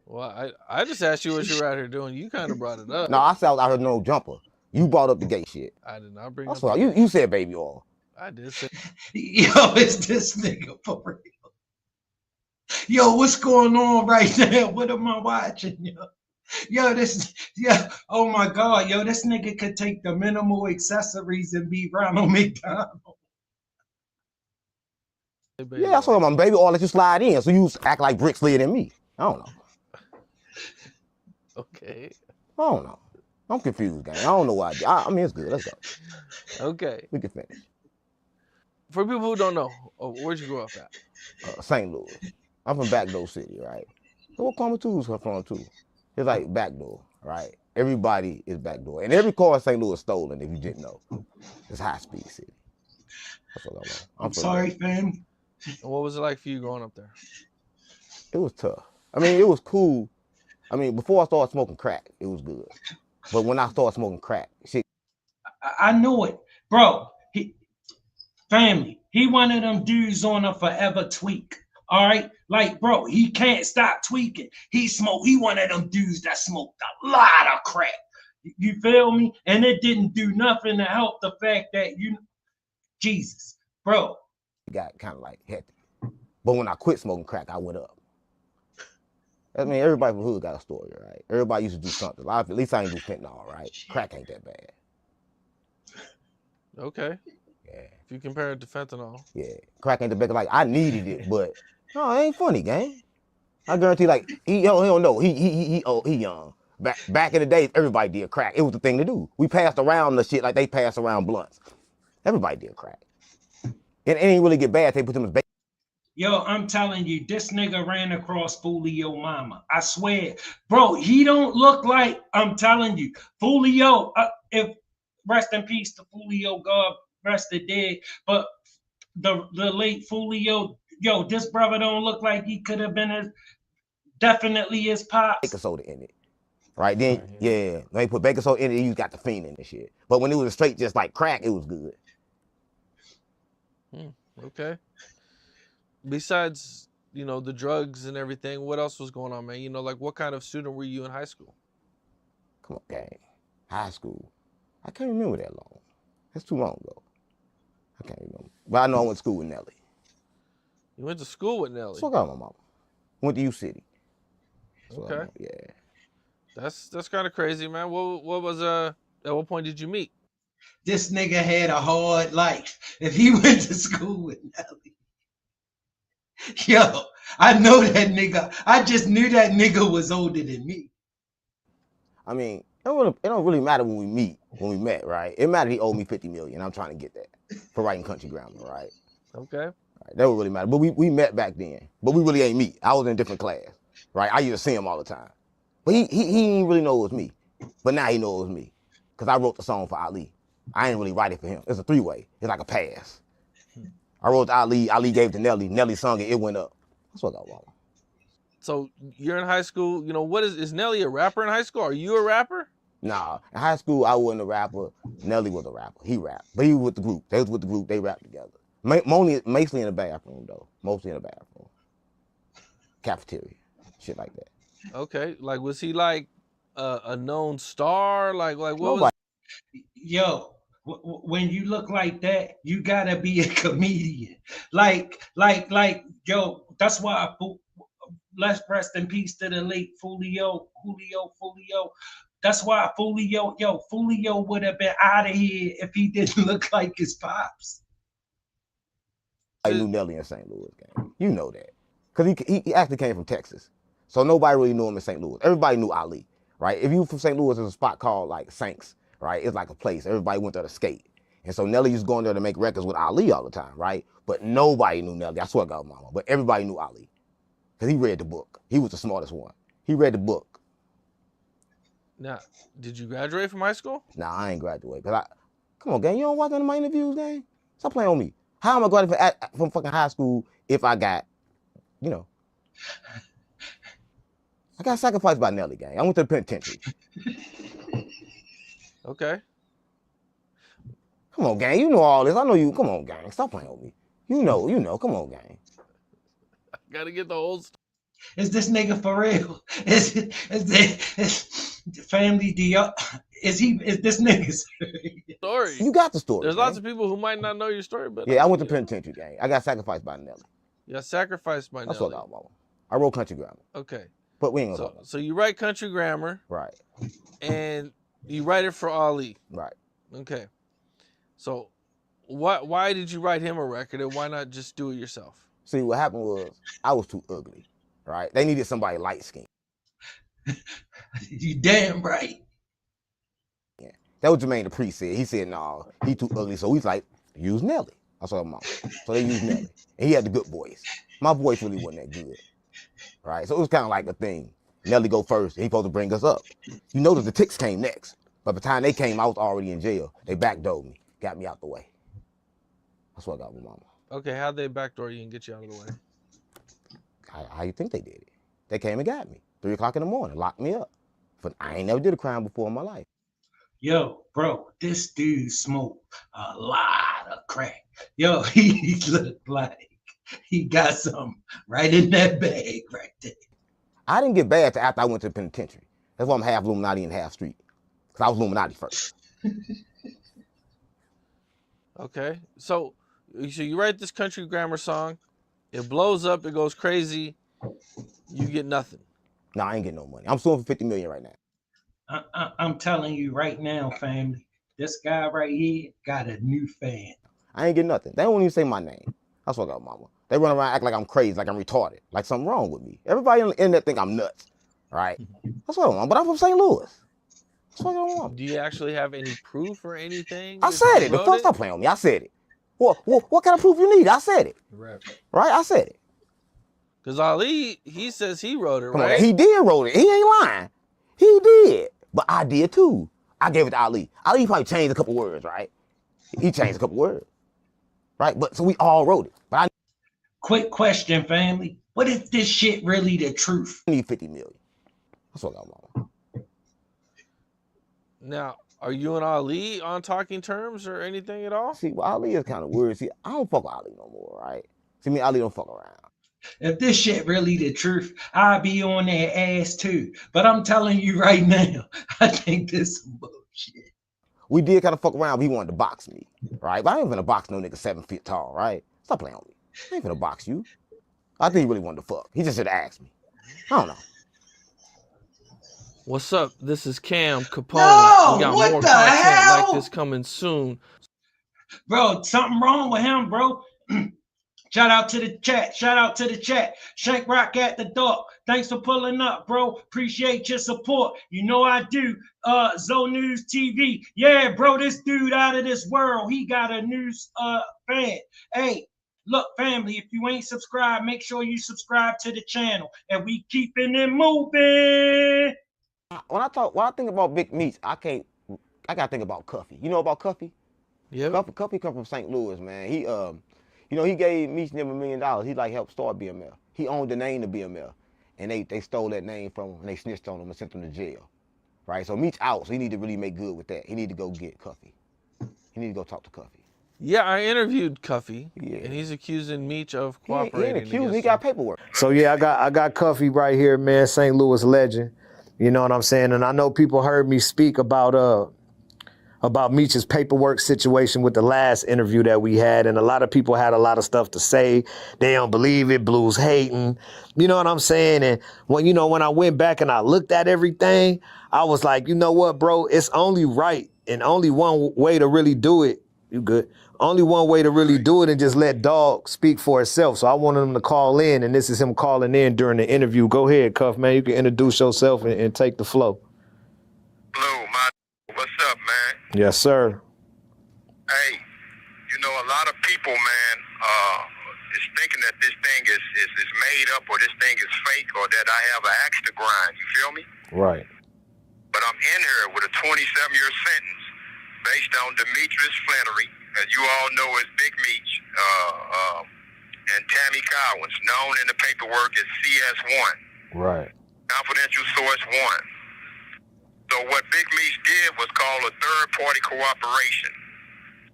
Well, I just asked you what you were out here doing. You kind of brought it up. No, I said I was out here no jumper. You brought up the gay shit. I did not bring That's up. why you said Baby oil. I did say. Yo, it's this nigga for real. Yo, what's going on right now? What am I watching, yo? Oh my God, yo, this nigga could take the minimal accessories and be Ronald McDonald. Yeah, I saw my Baby oil let you slide in, so you act like Brick slid in me. I don't know. Okay. I don't know. I'm confused, gang. I don't know why. I mean, it's good. Let's go. Okay. We can finish. For people who don't know, where'd you grow up at? St. Louis. I'm from Backdoor City, right? So what Karma 2's from too? It's like Backdoor, right? Everybody is Backdoor. And every car in St. Louis is stolen, if you didn't know. It's high speed city. That's what I want. I'm sorry, fam. What was it like for you growing up there? It was tough. I mean, it was cool. I mean, before I started smoking crack, it was good. But when I started smoking crack, shit. I know it. Bro, family, he one of them dudes on a forever tweak. All right? Like, bro, he can't stop tweaking. He one of them dudes that smoked a lot of crack. You feel me? And it didn't do nothing to help the fact that, Jesus, bro. It got kind of like hectic. But when I quit smoking crack, I went up. I mean, everybody from the hood got a story, right? Everybody used to do something. At least I ain't do fentanyl, right? Crack ain't that bad. Okay. Yeah. If you compare it to fentanyl. Yeah. Crack ain't that bad. Like, I needed it, but no, it ain't funny, gang. I guarantee, like, he don't know. He young. Back in the days, everybody did crack. It was the thing to do. We passed around the shit like they passed around blunts. Everybody did crack. And it ain't really get bad. They put them as baby. Yo, I'm telling you, this nigga ran across Foolio mama. I swear. Bro, he don't look like, I'm telling you, Foolio, if rest in peace to Foolio, God rest the dead, but the late Foolio, yo, this brother don't look like he could have been definitely his pops. Baking soda in it. Right? Then, yeah, when they put baking soda in it, you got the fiend in the shit. But when it was straight just like crack, it was good. Okay. Besides, the drugs and everything, what else was going on, man? Like what kind of student were you in high school? Come on, gang. High school. I can't remember that long. That's too long ago. I can't remember. But I know I went to school with Nelly. You went to school with Nelly? So I got my mama. Went to U City. So okay. Yeah. That's kind of crazy, man. What was at what point did you meet? This nigga had a hard life. If he went to school with Nelly. Yo, I know that nigga. I just knew that nigga was older than me. I mean, it don't really matter when we met, right? It mattered he owed me $50 million. I'm trying to get that for writing country grammar, right? Okay. Right, that would really matter. But we met back then. But we really ain't meet. I was in a different class, right? I used to see him all the time. But he didn't really know it was me. But now he knows it was me. Because I wrote the song for Ali. I ain't really write it for him. It's a three-way. It's like a pass. I wrote to Ali. Ali gave it to Nelly. Nelly sung it. It went up. That's what I want. So you're in high school. What is Nelly a rapper in high school? Are you a rapper? Nah. In high school, I wasn't a rapper. Nelly was a rapper. He rapped. But he was with the group. They was with the group. They rapped together. Mostly in the bathroom, though. Mostly in the bathroom. Cafeteria. Shit like that. Okay. Like, was he like a known star? Like what Nobody. was? Yo, when you look like that, you gotta be a comedian. Like, yo, that's why let's rest in peace to the late Julio. That's why Julio would have been out of here if he didn't look like his pops. I knew Nelly in St. Louis, gang. You know that. Because he actually came from Texas. So nobody really knew him in St. Louis. Everybody knew Ali, right? If you from St. Louis, there's a spot called like Saints, right? It's like a place. Everybody went there to skate. And so Nelly used going there to make records with Ali all the time, right? But nobody knew Nelly. I swear to God, mama. But everybody knew Ali. Because he read the book. He was the smartest one. He read the book. Now, did you graduate from high school? Nah, I ain't graduate. Come on, gang. You don't watch none of my interviews, gang? Stop playing on me. How am I graduating from fucking high school if I got, I got sacrificed by Nelly, gang. I went to the penitentiary. Okay. Come Come on, gang. You know all this. I know you. Come on, gang. Stop playing with me. You know. Come on, gang. Gotta get the whole story. Is this nigga for real? Is family D? Is this nigga's? Story. You got the story. There's gang. lots of people who might not know your story, but Yeah, I went to penitentiary, gang. I got sacrificed by Nelly. You got sacrificed by That's Nelly. what I want. I wrote country grammar. Okay. But we ain't gonna talk So you write country grammar. Right. And you write it for Ali. Right. Okay. So why did you write him a record and why not just do it yourself? See, what happened was I was too ugly. Right. They needed somebody light skinned. You damn right. Yeah. That was Jermaine Dupri said. He said, no, he too ugly. So he's like, use Nelly. That's what I'm on. So they used Nelly. And he had the good voice. My voice really wasn't that good. Right. So it was kind of like a thing. Nelly go first. He supposed to bring us up. You notice the Ticks came next. But by the time they came, I was already in jail. They backdoored me. Got me out the way. That's what I got with mama. Okay, how'd they backdoor you and get you out of the way? How you think they did it? They came and got me. 3 o'clock in the morning, locked me up. But I ain't never did a crime before in my life. Yo, bro, this dude smoked a lot of crack. Yo, he looked like he got something right in that bag right there. I didn't get bad till after I went to the penitentiary. That's why I'm half Illuminati and half street. Because I was Illuminati first. Okay, so you write this country grammar song, it blows up, it goes crazy, you get nothing. No, I ain't getting no money. I'm suing for $50 million right now. I'm telling you right now, family, this guy right here got a new fan. I ain't getting nothing. They don't even say my name. That's what I got, mama. They run around act like I'm crazy, like I'm retarded, like something wrong with me. Everybody on the internet think I'm nuts, right? That's what I want. But I'm from St. Louis. That's what I want. Do you actually have any proof or anything? I said it. The fuck, stop playing with me. I said it. What kind of proof you need? I said it. Right. I said it. Because Ali, he says he wrote it, Come right? on, he did wrote it. He ain't lying. He did. But I did too. I gave it to Ali. Ali probably changed a couple words, right? He changed a couple words. Right? But so we all wrote it. But Quick question, family. What if this shit really the truth? I need $50 million. That's what I want. Now, are you and Ali on talking terms or anything at all? See, well, Ali is kind of weird. See, I don't fuck with Ali no more, right? See, me and Ali don't fuck around. If this shit really the truth, I'll be on their ass too. But I'm telling you right now, I think this is some bullshit. We did kind of fuck around, but he wanted to box me, right? But I ain't finna box no nigga 7 feet tall, right? Stop playing with me. I ain't finna box you. I think he really wanted to fuck. He just should have asked me. I don't know. What's up? This is Cam Capone. No, we got what more the content hell? like this coming soon. Bro, something wrong with him, bro. Shout out to the chat. Shout out to the chat. Shank Rock at the door. Thanks for pulling up, bro. Appreciate your support. You know I do. xt0rti0n News TV. Yeah, bro, this dude out of this world. He got a news fan. Hey, look, family, if you ain't subscribed, make sure you subscribe to the channel. And we keeping it moving. When I think about Big Meech, I gotta think about Cuffy. You know about Cuffy? Yeah. Cuffy come from St. Louis, man. He he gave Meech and them $1 million. He like helped start BML. He owned the name of BML. And they stole that name from him and they snitched on him and sent him to jail. Right? So Meech out, so he need to really make good with that. He need to go get Cuffy. He need to go talk to Cuffy. Yeah, I interviewed Cuffy, Yeah. and he's accusing Meech of He ain't cooperating. accused, he got paperwork. So yeah, I got Cuffy right here, man, St. Louis legend. You know what I'm saying? And I know people heard me speak about Meech's paperwork situation with the last interview that we had, and a lot of people had a lot of stuff to say. They don't believe it, Blues hating. You know what I'm saying? And when I went back and I looked at everything, I was like, you know what, bro? It's only right and only one way to really do it. You good? Only one way to really do it and just let dog speak for itself. So I wanted him to call in, and this is him calling in during the interview. Go ahead, Cuff, man. You can introduce yourself and take the flow. Blue, what's up, man? Yes, sir. Hey, a lot of people, man, is thinking that this thing is made up or this thing is fake or that I have an axe to grind. You feel me? Right. But I'm in here with a 27-year sentence based on Demetrius Flannery, as you all know as Big Meech, and Tammy Cowens, known in the paperwork as CS1. Right. Confidential source 1. So what Big Meech did was called a third-party cooperation.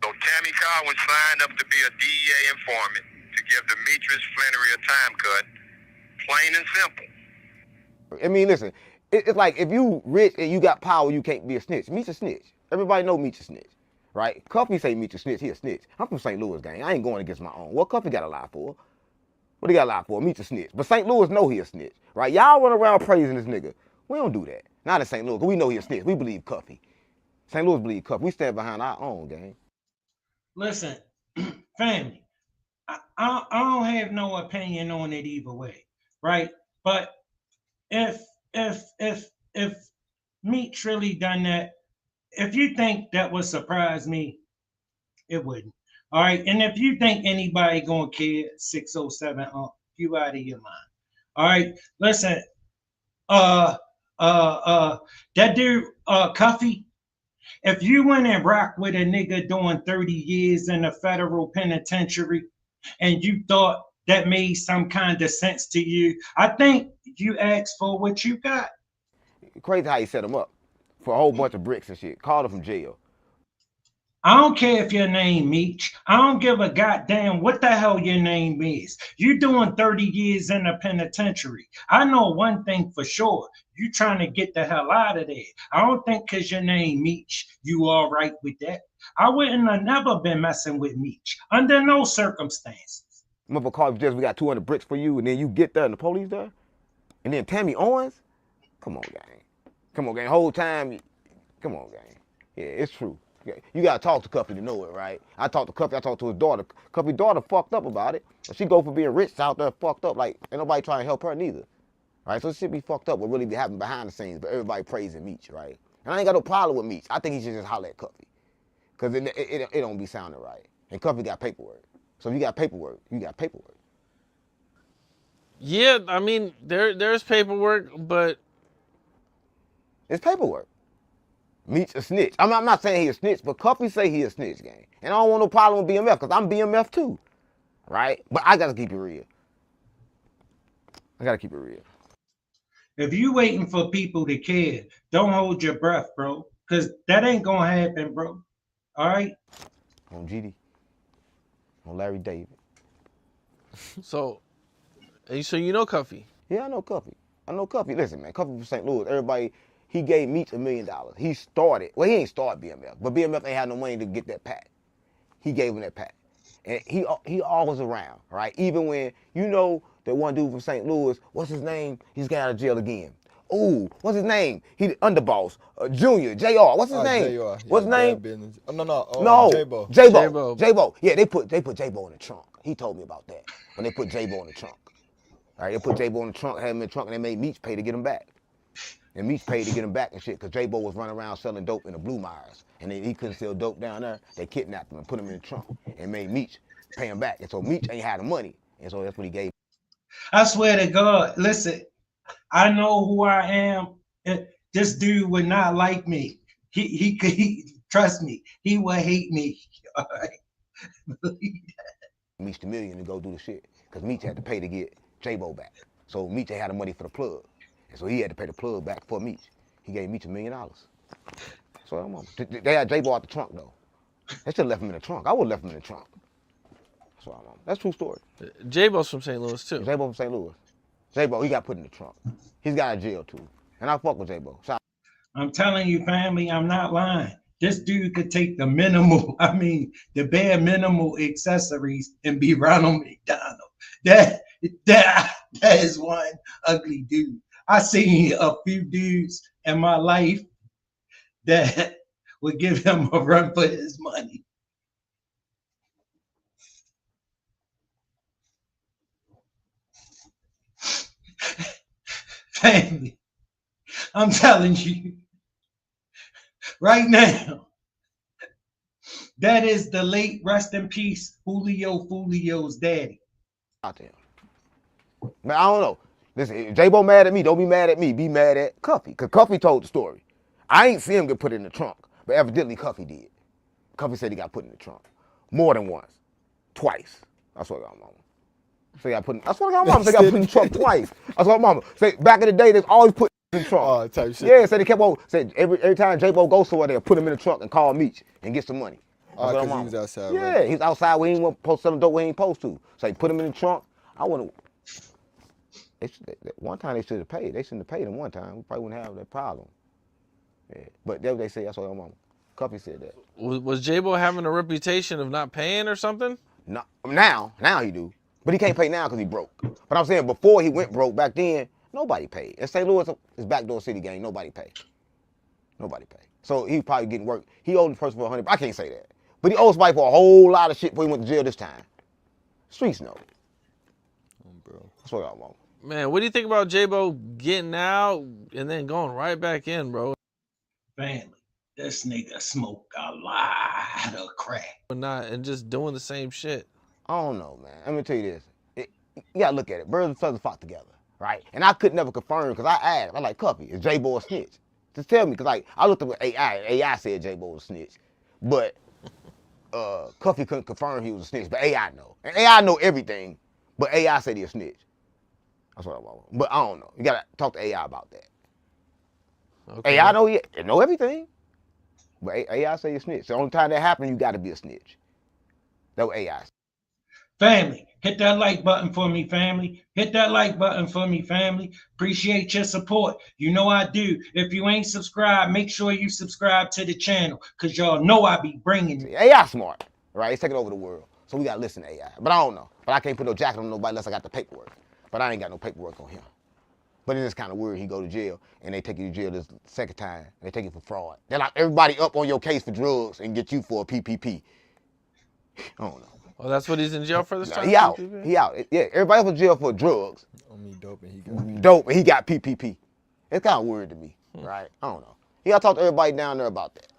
So Tammy Cowan signed up to be a DEA informant to give Demetrius Flannery a time cut. Plain and simple. I mean, listen, it's like if you rich and you got power, you can't be a snitch. Meech a snitch. Everybody know Meech a snitch, right? Cuffy say Meech a snitch, he a snitch. I'm from St. Louis, gang. I ain't going against my own. What Cuffy got a lie for? What he got a lie for? Meech a snitch. But St. Louis know he a snitch, right? Y'all run around praising this nigga. We don't do that. Not in St. Louis, because we know he a snitch. We believe Cuffy. St. Louis believe Cuffy. We stand behind our own, gang. Listen, family, I don't have no opinion on it either way, right? But if Meech really done that, if you think that would surprise me, it wouldn't. All right, and if you think anybody gonna care, 607, you out of your mind. All right, listen, that dude, Cuffy. If you went and rocked with a nigga doing 30 years in a federal penitentiary and you thought that made some kind of sense to you, I think you asked for what you got. Crazy how he set him up for a whole bunch of bricks and shit. Called him from jail. I don't care if your name Meech. I don't give a goddamn what the hell your name is. You doing 30 years in a penitentiary. I know one thing for sure. You trying to get the hell out of there. I don't think because your name Meech, you all right with that. I wouldn't have never been messing with Meech under no circumstances. Motherfucker called you just, we got 200 bricks for you, and then you get there and the police there? And then Tammy Owens? Come on, gang. Come on, gang. Whole time, come on, gang. Yeah, it's true. You gotta talk to Cuffy to know it, right? I talked to Cuffy, I talked to his daughter. Cuffy's daughter fucked up about it. She go for being rich out there fucked up, like ain't nobody trying to help her neither. Right? So it should be fucked up what really be happening behind the scenes, but everybody praising Meech, right? And I ain't got no problem with Meech. I think he should just holler at Cuffy. Cause it don't be sounding right. And Cuffy got paperwork. So if you got paperwork, you got paperwork. Yeah, I mean, there's paperwork, but it's paperwork. Meech a snitch. I'm not saying he a snitch, but Cuffy say he a snitch, gang. And I don't want no problem with BMF, because I'm BMF too, right? But I got to keep it real. I got to keep it real. If you waiting for people to care, don't hold your breath, bro, because that ain't going to happen, bro. All right? On GD. On Larry David. So you know Cuffy? Yeah, I know Cuffy. I know Cuffy. Listen, man, Cuffy from St. Louis. Everybody, he gave Meech $1 million. He started, well, he ain't started BMF, but BMF ain't had no money to get that pack. He gave him that pack. And he always around, right? Even when, you know, that one dude from St. Louis, what's his name? He's got out of jail again. Ooh, what's his name? He the underboss, Junior, JR. What's his name? JR. What's his name? No. J-Bo. J-Bo. Yeah, they put J-Bo in the trunk. He told me about that. When they put J-Bo in the trunk. All right, they put J-Bo in the trunk, had him in the trunk, and they made Meech pay to get him back. And Meech paid to get him back and shit, because J-Bo was running around selling dope in the Blue Myers. And he couldn't sell dope down there. They kidnapped him and put him in the trunk and made Meech pay him back. And so Meech ain't had the money. And so that's what he gave. I swear to God, listen, I know who I am. This dude would not like me. He trust me, he would hate me. All right. Meech the million to go do the shit. Because Meech had to pay to get J-Bo back. So Meech ain't had the money for the plug. And so he had to pay the plug back for Meech. He gave Meech $1 million. So I'm on. They had J-Bo out the trunk though. They should have left him in the trunk. I would have left him in the trunk. That's what I'm on. That's a true story. J-Bo's from St. Louis too. J-Bo from St. Louis. J-Bo, he got put in the trunk. He's got out of jail too. And I fuck with J-Bo. I'm telling you, family, I'm not lying. This dude could take the bare minimal accessories and be Ronald McDonald. That is one ugly dude. I seen a few dudes in my life that would give him a run for his money. Family, I'm telling you, right now, that is the late, rest in peace, Julio's daddy. Out there. Man, I don't know. Listen, if J-Bo mad at me, don't be mad at me. Be mad at Cuffy, because Cuffy told the story. I ain't see him get put in the trunk, but evidently Cuffy did. Cuffy said he got put in the trunk. More than once. Twice. That's what I got, mama. So that's what I got, mama. They got put in the trunk twice. That's what mama. Say back in the day, they always put in the trunk. Oh, type shit. Yeah, so they kept on, say every time J-Bo goes somewhere, they'll put him in the trunk and call Meech and get some money. Oh, That's what because I'm he was on. outside. Yeah, Right? he's outside where he ain't supposed to sell the dope where he ain't supposed to. So they put him in the trunk. I wouldn't. One time they should have paid. They shouldn't have paid him one time. We probably wouldn't have that problem. Yeah. But that's what they say. That's what I'm on. Cuffy said that. Was J-Bo having a reputation of not paying or something? No, now he do. But he can't pay now because he broke. But I'm saying before he went broke, back then, nobody paid. In St. Louis, his backdoor city game, nobody paid. Nobody paid. So he probably getting work. He owed the person for 100. I can't say that. But he owes somebody for a whole lot of shit before he went to jail this time. Streets know. Oh, bro. That's what I want. Man, what do you think about J-Bo getting out and then going right back in, bro? Family, this nigga smoke a lot of crack. And just doing the same shit. I don't know, man. Let me tell you this. You gotta look at it. Birds and feathers flock together, right? And I could never confirm because I asked. I'm like, Cuffy, is J-Bo a snitch? Just tell me, because like I looked up at AI. AI said J-Bo was a snitch, but Cuffy couldn't confirm he was a snitch. But AI know, and AI know everything. But AI said he a snitch. That's what I want. But I don't know. You gotta talk to AI about that. Okay. AI know everything. But AI say you snitch. The only time that happens, you gotta be a snitch. That's what AI said. Family, hit that like button for me, family. Hit that like button for me, family. Appreciate your support. You know I do. If you ain't subscribed, make sure you subscribe to the channel, because y'all know I be bringing it. AI smart, right? It's taking over the world. So we gotta listen to AI. But I don't know. But I can't put no jacket on nobody unless I got the paperwork. But I ain't got no paperwork on him. But it's just kind of weird. He go to jail, and they take you to jail this second time. And they take you for fraud. They lock everybody up on your case for drugs and get you for a PPP. I don't know. Oh, that's what he's in jail for this time? He out. He out. Yeah, everybody else in jail for drugs. I mean, dope, and he got Dope, and he got PPP. It's kind of weird to me, right? I don't know. You gotta talk to everybody down there about that.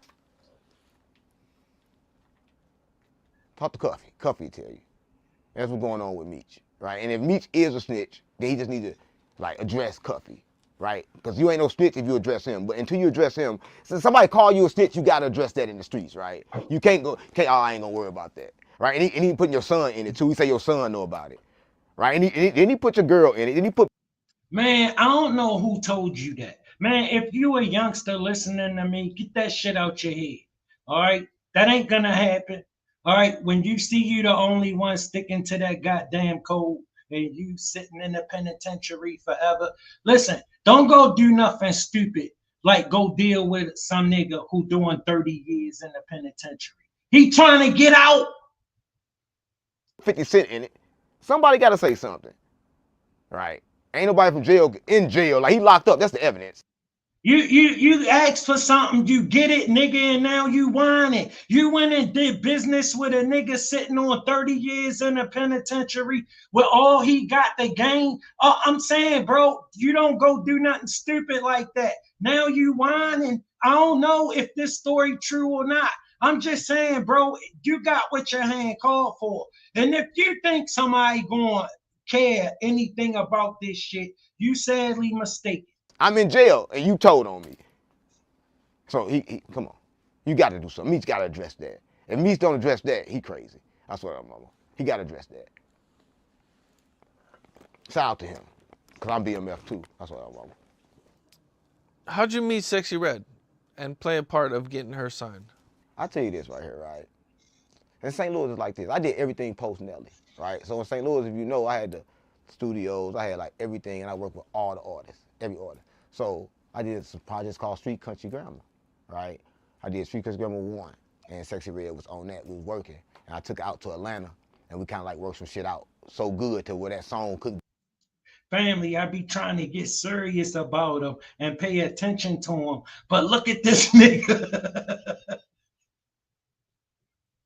Talk to Cuffy. Cuffy will tell you. That's what's going on with Meech, right? And if Meech is a snitch, then he just need to like address Cuffy, right? Because you ain't no snitch if you address him. But until you address him, since somebody call you a snitch, you gotta address that in the streets, right? You can't go, I ain't gonna worry about that, right? And he putting your son in it too. He say your son know about it, right? And then he put your girl in it. Then he put. Man, I don't know who told you that. Man, if you a youngster listening to me, get that shit out your head. All right? That ain't gonna happen. All right? When you see you the only one sticking to that goddamn code and you sitting in the penitentiary forever, listen, don't go do nothing stupid like go deal with some nigga who doing 30 years in the penitentiary. He trying to get out. 50 Cent in it. Somebody gotta say something, right? Ain't nobody from jail in jail. Like he locked up. That's the evidence. You asked for something, you get it, nigga, and now you whining. You went and did business with a nigga sitting on 30 years in the penitentiary with all he got to gain. I'm saying, bro, you don't go do nothing stupid like that. Now you whining. I don't know if this story true or not. I'm just saying, bro, you got what your hand called for. And if you think somebody going to care anything about this shit, you sadly mistaken. I'm in jail, and you told on me. So he come on. You got to do something. Meech got to address that. If Meech don't address that, he crazy. That's what I'm on. He got to address that. Shout out to him, because I'm BMF too. That's what I'm on. How'd you meet Sexy Red and play a part of getting her signed? I'll tell you this right here, right? In St. Louis, it's like this. I did everything post Nelly, right? So in St. Louis, if you know, I had the studios, I had like everything, and I worked with all the artists, every artist. So I did some projects called Street Country Grammar, right? I did Street Country Grammar 1, and Sexy Red was on that. We was working, and I took it out to Atlanta, and we kind of like worked some shit out so good to where that song couldn't. Family, I be trying to get serious about him and pay attention to him, but look at this nigga.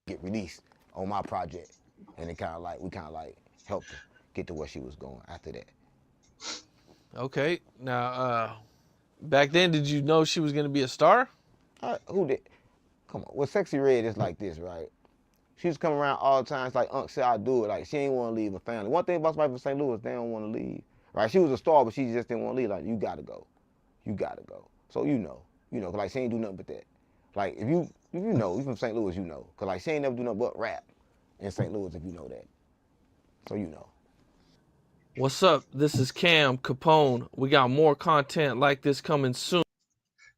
Get released on my project, and it kind of like, we kind of like helped her get to where she was going after that. Okay, now, back then, did you know she was going to be a star? Who did? Come on. Well, Sexy Red is like this, right? She was coming around all the time. It's like, Unc said, I'll do it. Like, she ain't want to leave her family. One thing about somebody from St. Louis, they don't want to leave, right? She was a star, but she just didn't want to leave. Like, you got to go. You got to go. So you know, cause like, she ain't do nothing but that. Like, if you know, you from St. Louis, you know. Cause like, she ain't never do nothing but rap in St. Louis, if you know that. So you know. What's up? This is Cam Capone. We got more content like this coming soon.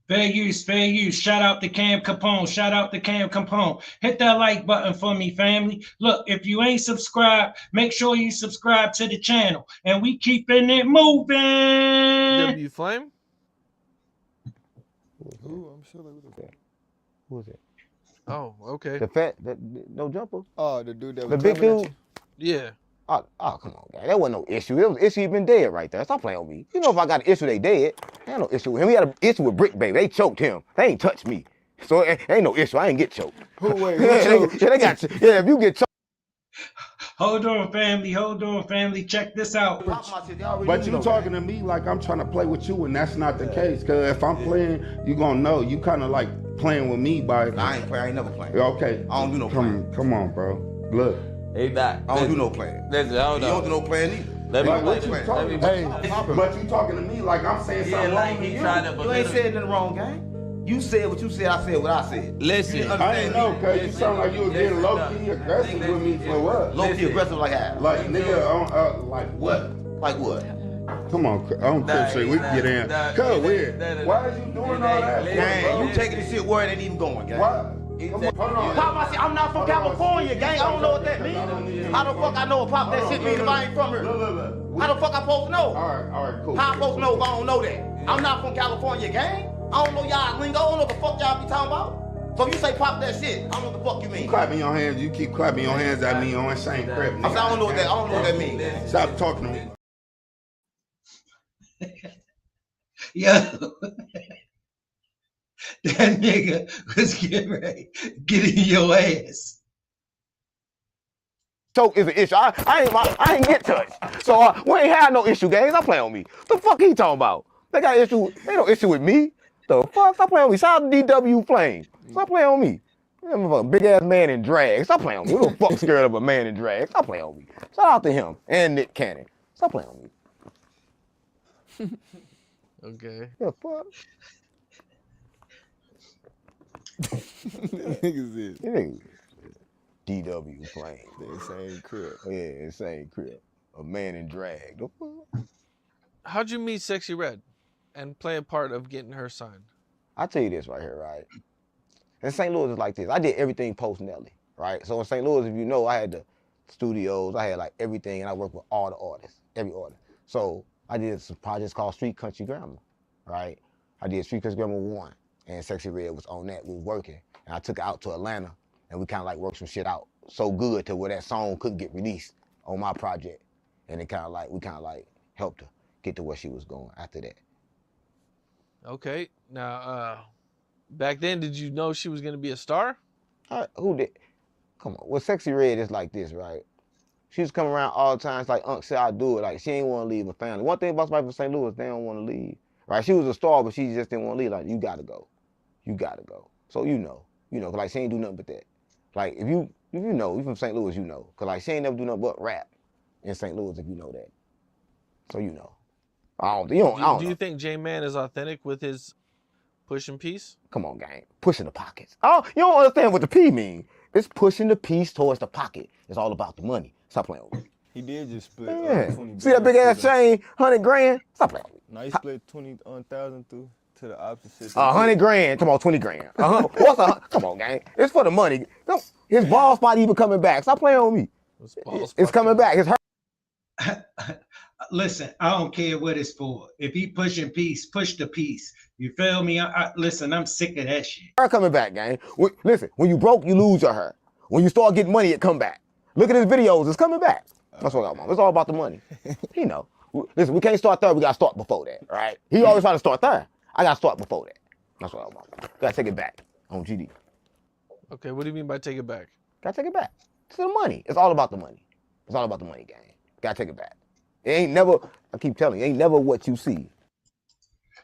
Fair use, fair use. Shout out to Cam Capone. Shout out to Cam Capone. Hit that like button for me, family. Look, if you ain't subscribed, make sure you subscribe to the channel. And we keeping it moving. W Flame? Who? I'm sure like, what the fuck? Who is it? Oh, okay. The fat, no jumper. Oh, the dude that The was big coming at dude. you? Yeah. Oh, come on, guy. That wasn't no issue. It was an issue. He been dead right there. Stop playing with me. You know, if I got an issue, they dead. I ain't no issue with him. We had an issue with Brick Baby. They choked him. They ain't touched me. So it ain't no issue. I ain't get choked. Who, wait, Yeah, they got you. Yeah, if you get choked. Hold on, family. Hold on, family. Check this out. But you talking to me like I'm trying to play with you, and that's not the case. Because if I'm playing, you gonna know. You kind of like playing with me by. Nah, I ain't playing. I ain't never playing. Okay. I don't do no playing. Come on, bro. Look. Hey, Doc. I don't do no playing. Listen, hold You on. don't do no playing either. Let me Like, play what you this. talking Hey, but you talking to me like I'm saying yeah, something like wrong to he you. trying to You ain't belittle. said nothing wrong, gang. You said what you said. I said what I said. Listen, I ain't know, cause you sound like you was getting low-key aggressive with me for what? Low-key aggressive like how? Like, nigga, like what? Like what? Come on, I don't appreciate we can get in. Cuz, weird. Why is you doing all that? Gang, you taking this shit where it ain't even going, gang. What? Hold on. Pop, I said, I'm not from California, gang. I don't know what that means. How the fuck I know what pop that shit means if I ain't from here? Look. How the fuck I supposed to know? All right, cool. How I supposed to know if I don't know that? I'm not from California, gang. I don't know y'all lingo. I don't know what the fuck y'all be talking about. So if you say pop that shit, I don't know what the fuck you mean. You clapping your hands, you keep clapping your hands at me on the same crib. I said, I don't know what that means. Stop talking to me. Yo, that nigga was getting ready, getting your ass. Choke is an issue. I ain't get touched. So we ain't had no issue, gang. Stop playing on me. The fuck he talking about? They got issue. Ain't no issue with me. The fuck? Stop playing on me. Shout out to DW Flame. Stop playing on me. I'm a big ass man in drag. Stop playing on me. Who the fuck scared of a man in drag? Stop playing on me. Shout out to him and Nick Cannon. Stop playing on me. Okay. The fuck? Niggas is. You niggas. DW Flame. The same crib. Yeah, same crib. A man in drag. The fuck? How'd you meet Sexy Red and play a part of getting her signed? I tell you this right here, right? In St. Louis is like this. I did everything post Nelly, right? So in St. Louis, if you know, I had the studios, I had like everything, and I worked with all the artists, every artist. So I did some projects called Street Country Grammar, right? I did Street Country Grammar 1, and Sexy Red was on that. We were working, and I took it out to Atlanta, and we kind of like worked some shit out so good to where that song couldn't get released on my project, and it kind of like we kind of like helped her get to where she was going after that. Okay. Now, back then, did you know she was going to be a star? Who did? Come on. Well, Sexy Red is like this, right? She was coming around all the time. It's like Unc said, I do it. Like, she ain't want to leave her family. One thing about somebody from St. Louis, they don't want to leave. Right? She was a star, but she just didn't want to leave. Like, you got to go. You got to go. So you know, like, she ain't do nothing but that. Like, if you know, you from St. Louis, you know. Because, like, she ain't never do nothing but rap in St. Louis if you know that. So you know. Do you think J-Man is authentic with his pushing piece? Come on, gang. Pushing the pockets. Oh, you don't understand what the P mean. It's pushing the piece towards the pocket. It's all about the money. Stop playing with me. He did just split. Yeah. 20 See that big ass chain, 100 grand? Stop playing with me. No, he split 20,000 through to the opposite. 100 grand. Come on, 20 grand. What's come on, gang. It's for the money. His ball spot even coming back. Stop playing with me. It's coming back. It's hurt. Listen, I don't care what it's for. If he pushing peace, push the peace. You feel me? Listen, I'm sick of that shit. Her coming back, gang. Listen, when you broke, you lose your her. When you start getting money, it come back. Look at his videos. It's coming back. That's what I want. It's all about the money. You know. Listen, we can't start third. We got to start before that, right? He always trying to start third. I got to start before that. That's what I want. Got to take it back on GD. Okay, what do you mean by take it back? Got to take it back. It's the money. It's all about the money. It's all about the money, gang. Got to take it back. It ain't never, I keep telling you, it ain't never what you see.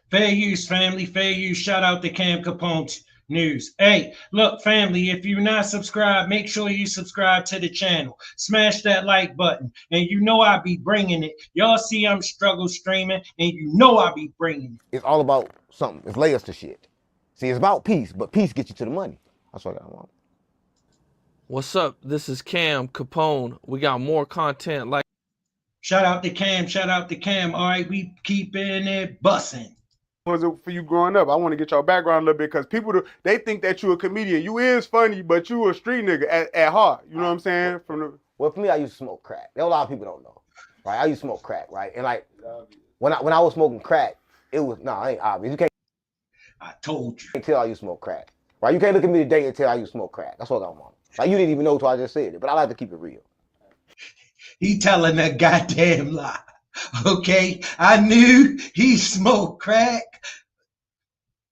Fair use, family. Fair use. Shout out to Cam Capone News. Hey, look, family, if you're not subscribed, make sure you subscribe to the channel. Smash that like button. And you know I be bringing it. Y'all see I'm struggle streaming, and you know I be bringing it. It's all about something. It's layers to shit. See, it's about peace, but peace gets you to the money. That's what I want. What's up? This is Cam Capone. We got more content like. Shout out to Cam. Shout out to Cam. All right, we keeping it bussing. was it for you growing up? I want to get your background a little bit because people, they think that you a comedian. You is funny, but you a street nigga at heart. You know what I'm saying? Well, for me, I used to smoke crack. There a lot of people don't know, right? I used to smoke crack, right? And like when I was smoking crack, it was it ain't obvious. You can't. I told you. Tell I used to smoke crack, right? You can't look at me today and tell I used to smoke crack. That's what I'm on. Like you didn't even know until I just said it, but I like to keep it real. He telling a goddamn lie. Okay, I knew he smoked crack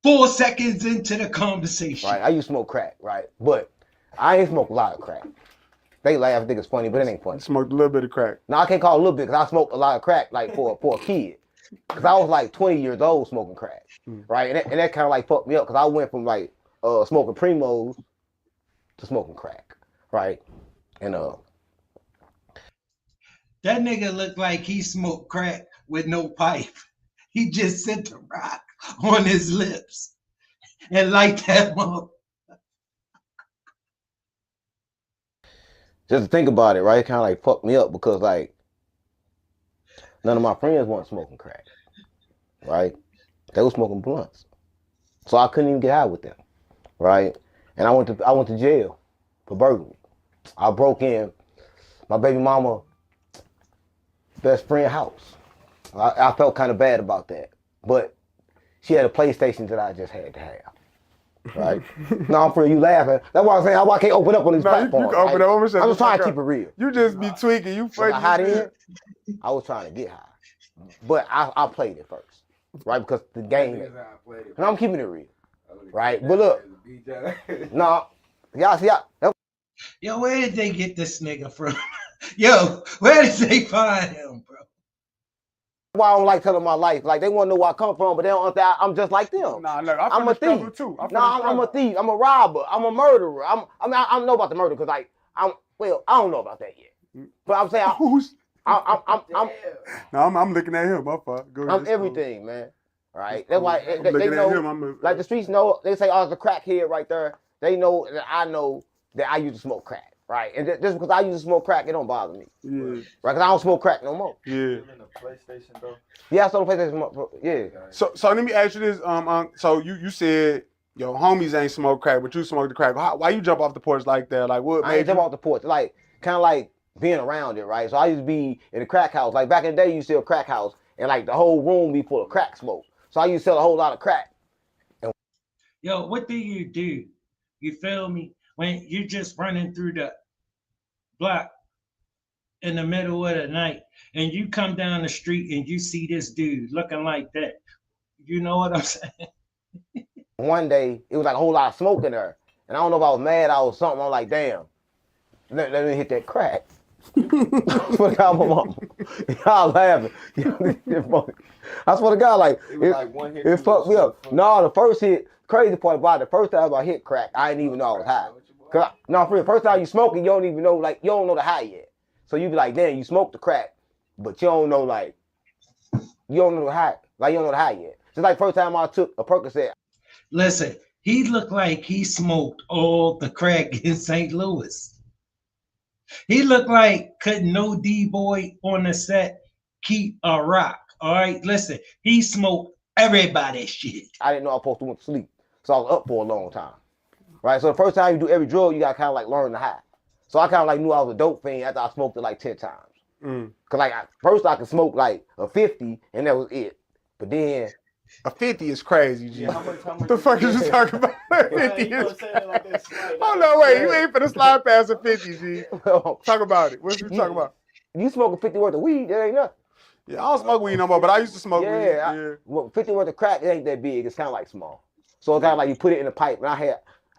4 seconds into the conversation. Right, I used to smoke crack, right? But I ain't smoked a lot of crack. They laugh, think it's funny, but it ain't funny. Smoked a little bit of crack. No, I can't call it a little bit because I smoked a lot of crack like for a kid. Because I was like 20 years old smoking crack, right? And that kind of like fucked me up because I went from like smoking Primos to smoking crack, right? And that nigga looked like he smoked crack with no pipe. He just set the rock on his lips and light that up. just to think about it, right? It kind of like fucked me up because like none of my friends weren't smoking crack, right? They were smoking blunts, so I couldn't even get high with them, right? And I went to jail for burglary. I broke in my baby mama best friend house. I felt kind of bad about that, but she had a PlayStation that I just had to have. Right? No, I'm for you laughing. That's why I'm saying I can't open up on these platforms. You can open up. I'm just trying to keep it real. You just be tweaking. You funny. High then, I was trying to get high, but I played it first, right? Because the game. And I'm keeping it real, right? But look, no, y'all see, Yo, where did they get this nigga from? Yo, where did they find him, bro? why I don't like telling my life. Like they want to know where I come from, but they don't understand I'm just like them. Nah, look, I'm a thief. Too. I'm a thief. I'm a robber. I'm a murderer. I don't know about the murder because like I don't know about that yet. But I'm saying I'm looking at him. My fault. I'm everything, man. Right? That's why they know. Like the streets know. They say, "Oh, it's a crackhead right there." They know that I know that I used to smoke crack. Right, and just because I used to smoke crack, it don't bother me. Yeah. Right, because I don't smoke crack no more. Yeah. In the PlayStation though. Yeah, I sold the PlayStation. Yeah. So let me ask you this. So you said your homies ain't smoke crack, but you smoke the crack. Why you jump off the porch like that? Like what? I ain't jump off the porch. Like kind of like being around it, right? So I used to be in the crack house. Like back in the day, you used to sell crack house, and like the whole room be full of crack smoke. So I used to sell a whole lot of crack. Yo, what do? You feel me? When you're just running through the block in the middle of the night and you come down the street and you see this dude looking like that. You know what I'm saying? One day, it was like a whole lot of smoke in there. And I don't know if I was mad or something. I'm like, damn, let me hit that crack. I swear to God, my mama. Y'all laughing. I swear to God, like, it fucked me up. No, the first hit, crazy part about it, the first time I hit crack, I didn't even know I was high. For the first time you smoking, you don't even know, like, you don't know the high yet. So you be like, damn, you smoked the crack, but you don't know, like, you don't know the high. Like, you don't know the high yet. Just like first time I took a Percocet. Listen, he looked like he smoked all the crack in St. Louis. He looked like couldn't no D-boy on the set keep a rock. All right, listen, he smoked everybody's shit. I didn't know I was supposed to went to sleep. So I was up for a long time. Right? So the first time you do every drug, you got to kind of like learn the high. So I kind of like knew I was a dope fiend after I smoked it like 10 times. Cause like first I could smoke like a 50 and that was it. But then a 50 is crazy, G. What the fuck is you talking about? 50 is oh no, wait, you ain't finna slide past a 50, G. Talk about it. What you talking about? You smoking 50 worth of weed, that ain't nothing. Yeah, I don't smoke weed no more, but I used to smoke weed. Yeah. Well, 50 worth of crack, it ain't that big. It's kind of like small. So it's kind of like you put it in a pipe. And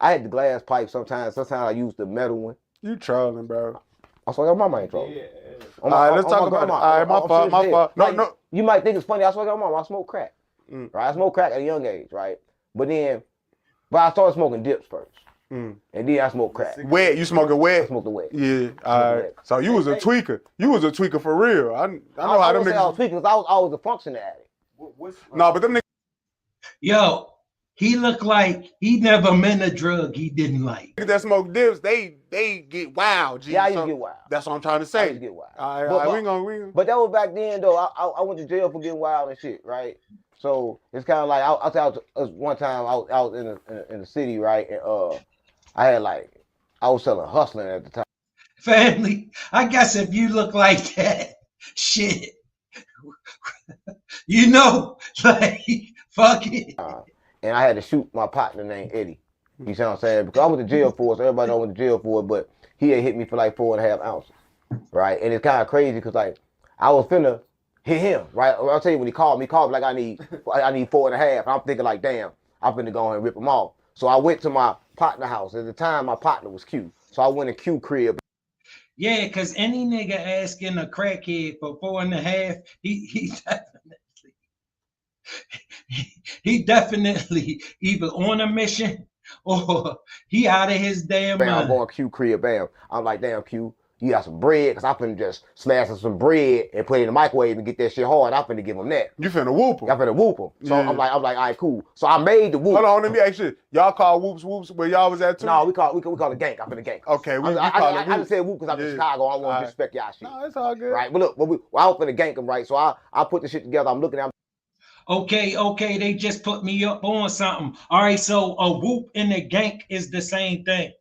I had the glass pipe sometimes. Sometimes I used the metal one. You trolling, bro. I swear, my mama ain't trolling. Yeah. All right, let's talk about it. All right, my fault. No. You might think it's funny. I swear, my mama, I smoke crack. Right? I smoked crack at a young age, right? But I started smoking dips first. And then I smoked crack. Wet? You smoking wet? I smoked the wet. Yeah. All right. So you was a tweaker. You was a tweaker for real. I know how them niggas. I was tweaking because I was always a functioning addict. No, but them niggas. Yo, he looked like he never meant a drug he didn't like. Niggas that smoke dips, they get wild, G. Yeah, I used to get wild. That's what I'm trying to say. I used to get wild. All right, we ain't gonna. But that was back then, though. I went to jail for getting wild and shit, right? So it's kind of like I was one time out in the city, right? And I had like I was selling hustling at the time. Family, I guess if you look like that, shit, you know, like fuck it. And I had to shoot my partner named Eddie. You see what I'm saying? Because I went to jail for it, so everybody know I went to jail for it, but he had hit me for like 4.5 ounces, right? And it's kind of crazy because like I was finna hit him, right? I'll tell you when he called me like I need 4.5. I'm thinking like, damn, I'm finna go ahead and rip him off. So I went to my partner house. At the time, my partner was Q. So I went to Q crib. Yeah, because any nigga asking a crackhead for 4.5, he definitely either on a mission or he out of his damn mind. I'm going Q crib, bam. I'm like, damn, Q, you got some bread? Because I'm finna just smash some bread and put it in the microwave and get that shit hard. I'm finna give him that. You finna whoop him. I'm finna whoop him. So Yeah. I'm like, all right, cool. So I made the whoop. Hold on, let me ask you. Y'all call whoops where y'all was at too? No, we call it gank. I'm finna gank. Okay, I just said whoop because I'm in Chicago. I don't want to disrespect y'all shit. No, it's all good. Right, but look, I was finna gank him, right? So I put the shit together. I'm looking at him. Okay, they just put me up on something. All right, so a whoop and a gank is the same thing.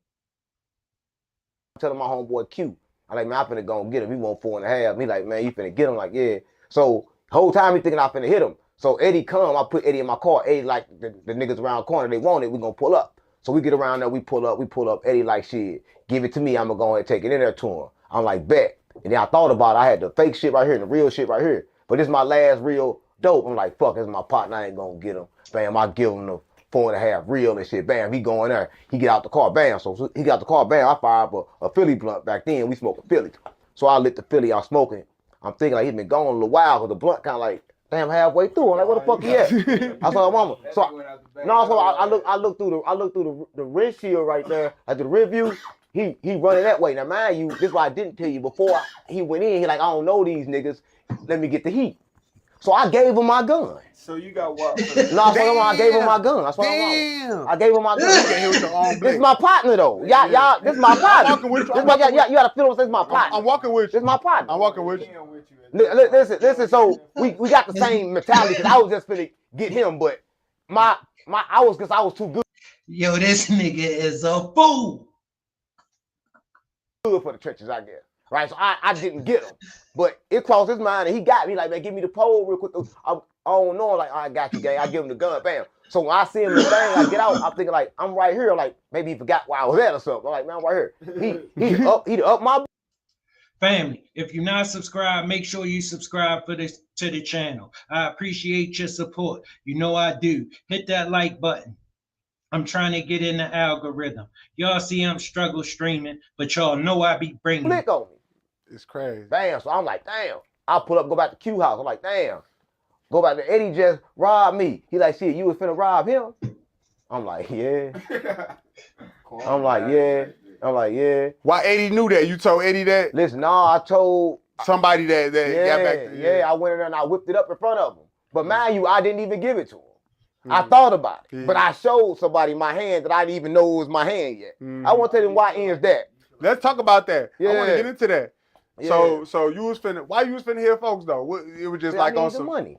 I'm telling my homeboy Q, I'm like, man, I'm finna go and get him. He want 4.5. He like, man, you finna get him? Like, yeah. So whole time he thinking I finna hit him. So Eddie come, I put Eddie in my car. Eddie like the niggas around the corner, they want it, we gonna pull up. So we get around there, we pull up. Eddie like, shit, give it to me, I'm gonna go ahead and take it in there to him. I'm like, bet. And then I thought about it, I had the fake shit right here and the real shit right here. But this is my last real dope. I'm like, fuck, this is my partner, I ain't gonna get him. Bam, I give him the 4.5 real and shit. Bam, he go in there, he get out the car, bam. So he got out the car, bam, I fire up a Philly blunt. Back then, we smoked a Philly. So I lit the Philly, I was smoking. I'm thinking like he's been gone a little while, because the blunt kind of like, damn, halfway through. I'm like, where the fuck he at? I saw my mama. So I look through the windshield right there at the rear view. He running that way. Now mind you, this is why I didn't tell you before he went in. He like, I don't know these niggas. Let me get the heat. So I gave him my gun. So you got what? No, I gave him my gun. That's what I gave him my gun. This is my partner though. Y'all, this is my partner. I'm walking with you. You gotta feel this is my partner. I'm walking with you. This is my partner. I'm walking with you. Listen. So we got the same mentality because I was just finna get him, but I was too good. Yo, this nigga is a fool. Good for the trenches, I guess. Right, so I didn't get him, but it crossed his mind and he got me like, man, give me the pole real quick. I don't know, like, I got you, gang. I give him the gun, bam. So when I see him in the thing, I get out. I'm thinking like, I'm right here. Like maybe he forgot where I was at or something. I'm like, man, I'm right here. He up my family. If you're not subscribed, make sure you subscribe to the channel. I appreciate your support. You know I do. Hit that like button. I'm trying to get in the algorithm. Y'all see I'm struggle streaming, but y'all know I be bringing click on me. It's crazy. Bam. So I'm like, damn. I'll pull up, go back to Q house. I'm like, damn. Go back to Eddie just robbed me. He like, shit, you was finna rob him? I'm like, yeah. I'm like, yeah. Why Eddie knew that? You told Eddie that? Listen, no, I told somebody that got back to you. Yeah, I went in there and I whipped it up in front of him. But mind you, I didn't even give it to him. I thought about it. But I showed somebody my hand that I didn't even know it was my hand yet. I want to tell them why ends that. Let's talk about that. I want to get into that. Yeah. So you was finna, why you was finna hear folks though? It was just like on some money.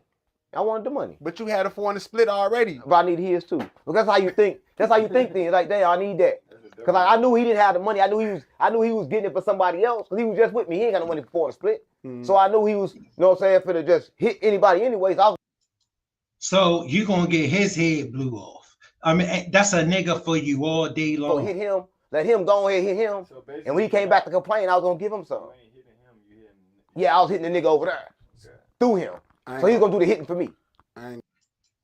I wanted the money. But you had a 400 split already. But I need his too. Because that's how you think. That's how you think things. Like, damn, I need that. Because I knew he didn't have the money. I knew he was getting it for somebody else. Because he was just with me. He ain't got no money for the split. So I knew he was, you know what I'm saying, finna just hit anybody anyways. So you gonna get his head blew off. I mean, that's a nigga for you all day long. So hit him, let him go ahead hit him. So and when he came back to complain, I was gonna give him some. Yeah, I was hitting the nigga over there. Through him. So he's gonna do the hitting for me.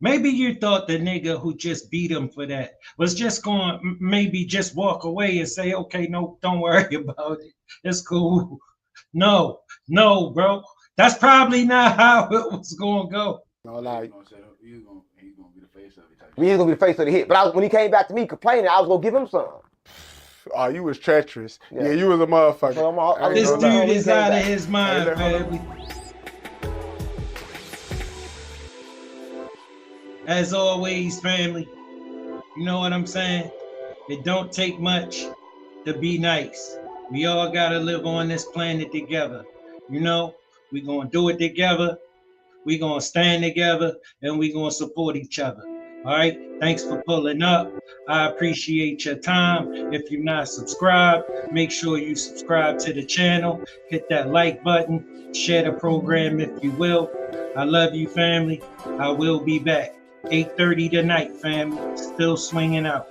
Maybe you thought the nigga who just beat him for that was just going to maybe just walk away and say, okay, no, don't worry about it. It's cool. No, bro. That's probably not how it was going to go. No, like, he's gonna be the face of it. He's going to be the face of the hit. But when he came back to me complaining, I was going to give him some. Oh, you was treacherous. Yeah, you was a motherfucker. So this dude is out of his mind, baby. As always, family, you know what I'm saying? It don't take much to be nice. We all got to live on this planet together. You know, we're going to do it together. We're going to stand together and we're going to support each other. All right. Thanks for pulling up. I appreciate your time. If you're not subscribed, make sure you subscribe to the channel. Hit that like button. Share the program if you will. I love you, family. I will be back. 8:30 tonight, family. Still swinging out.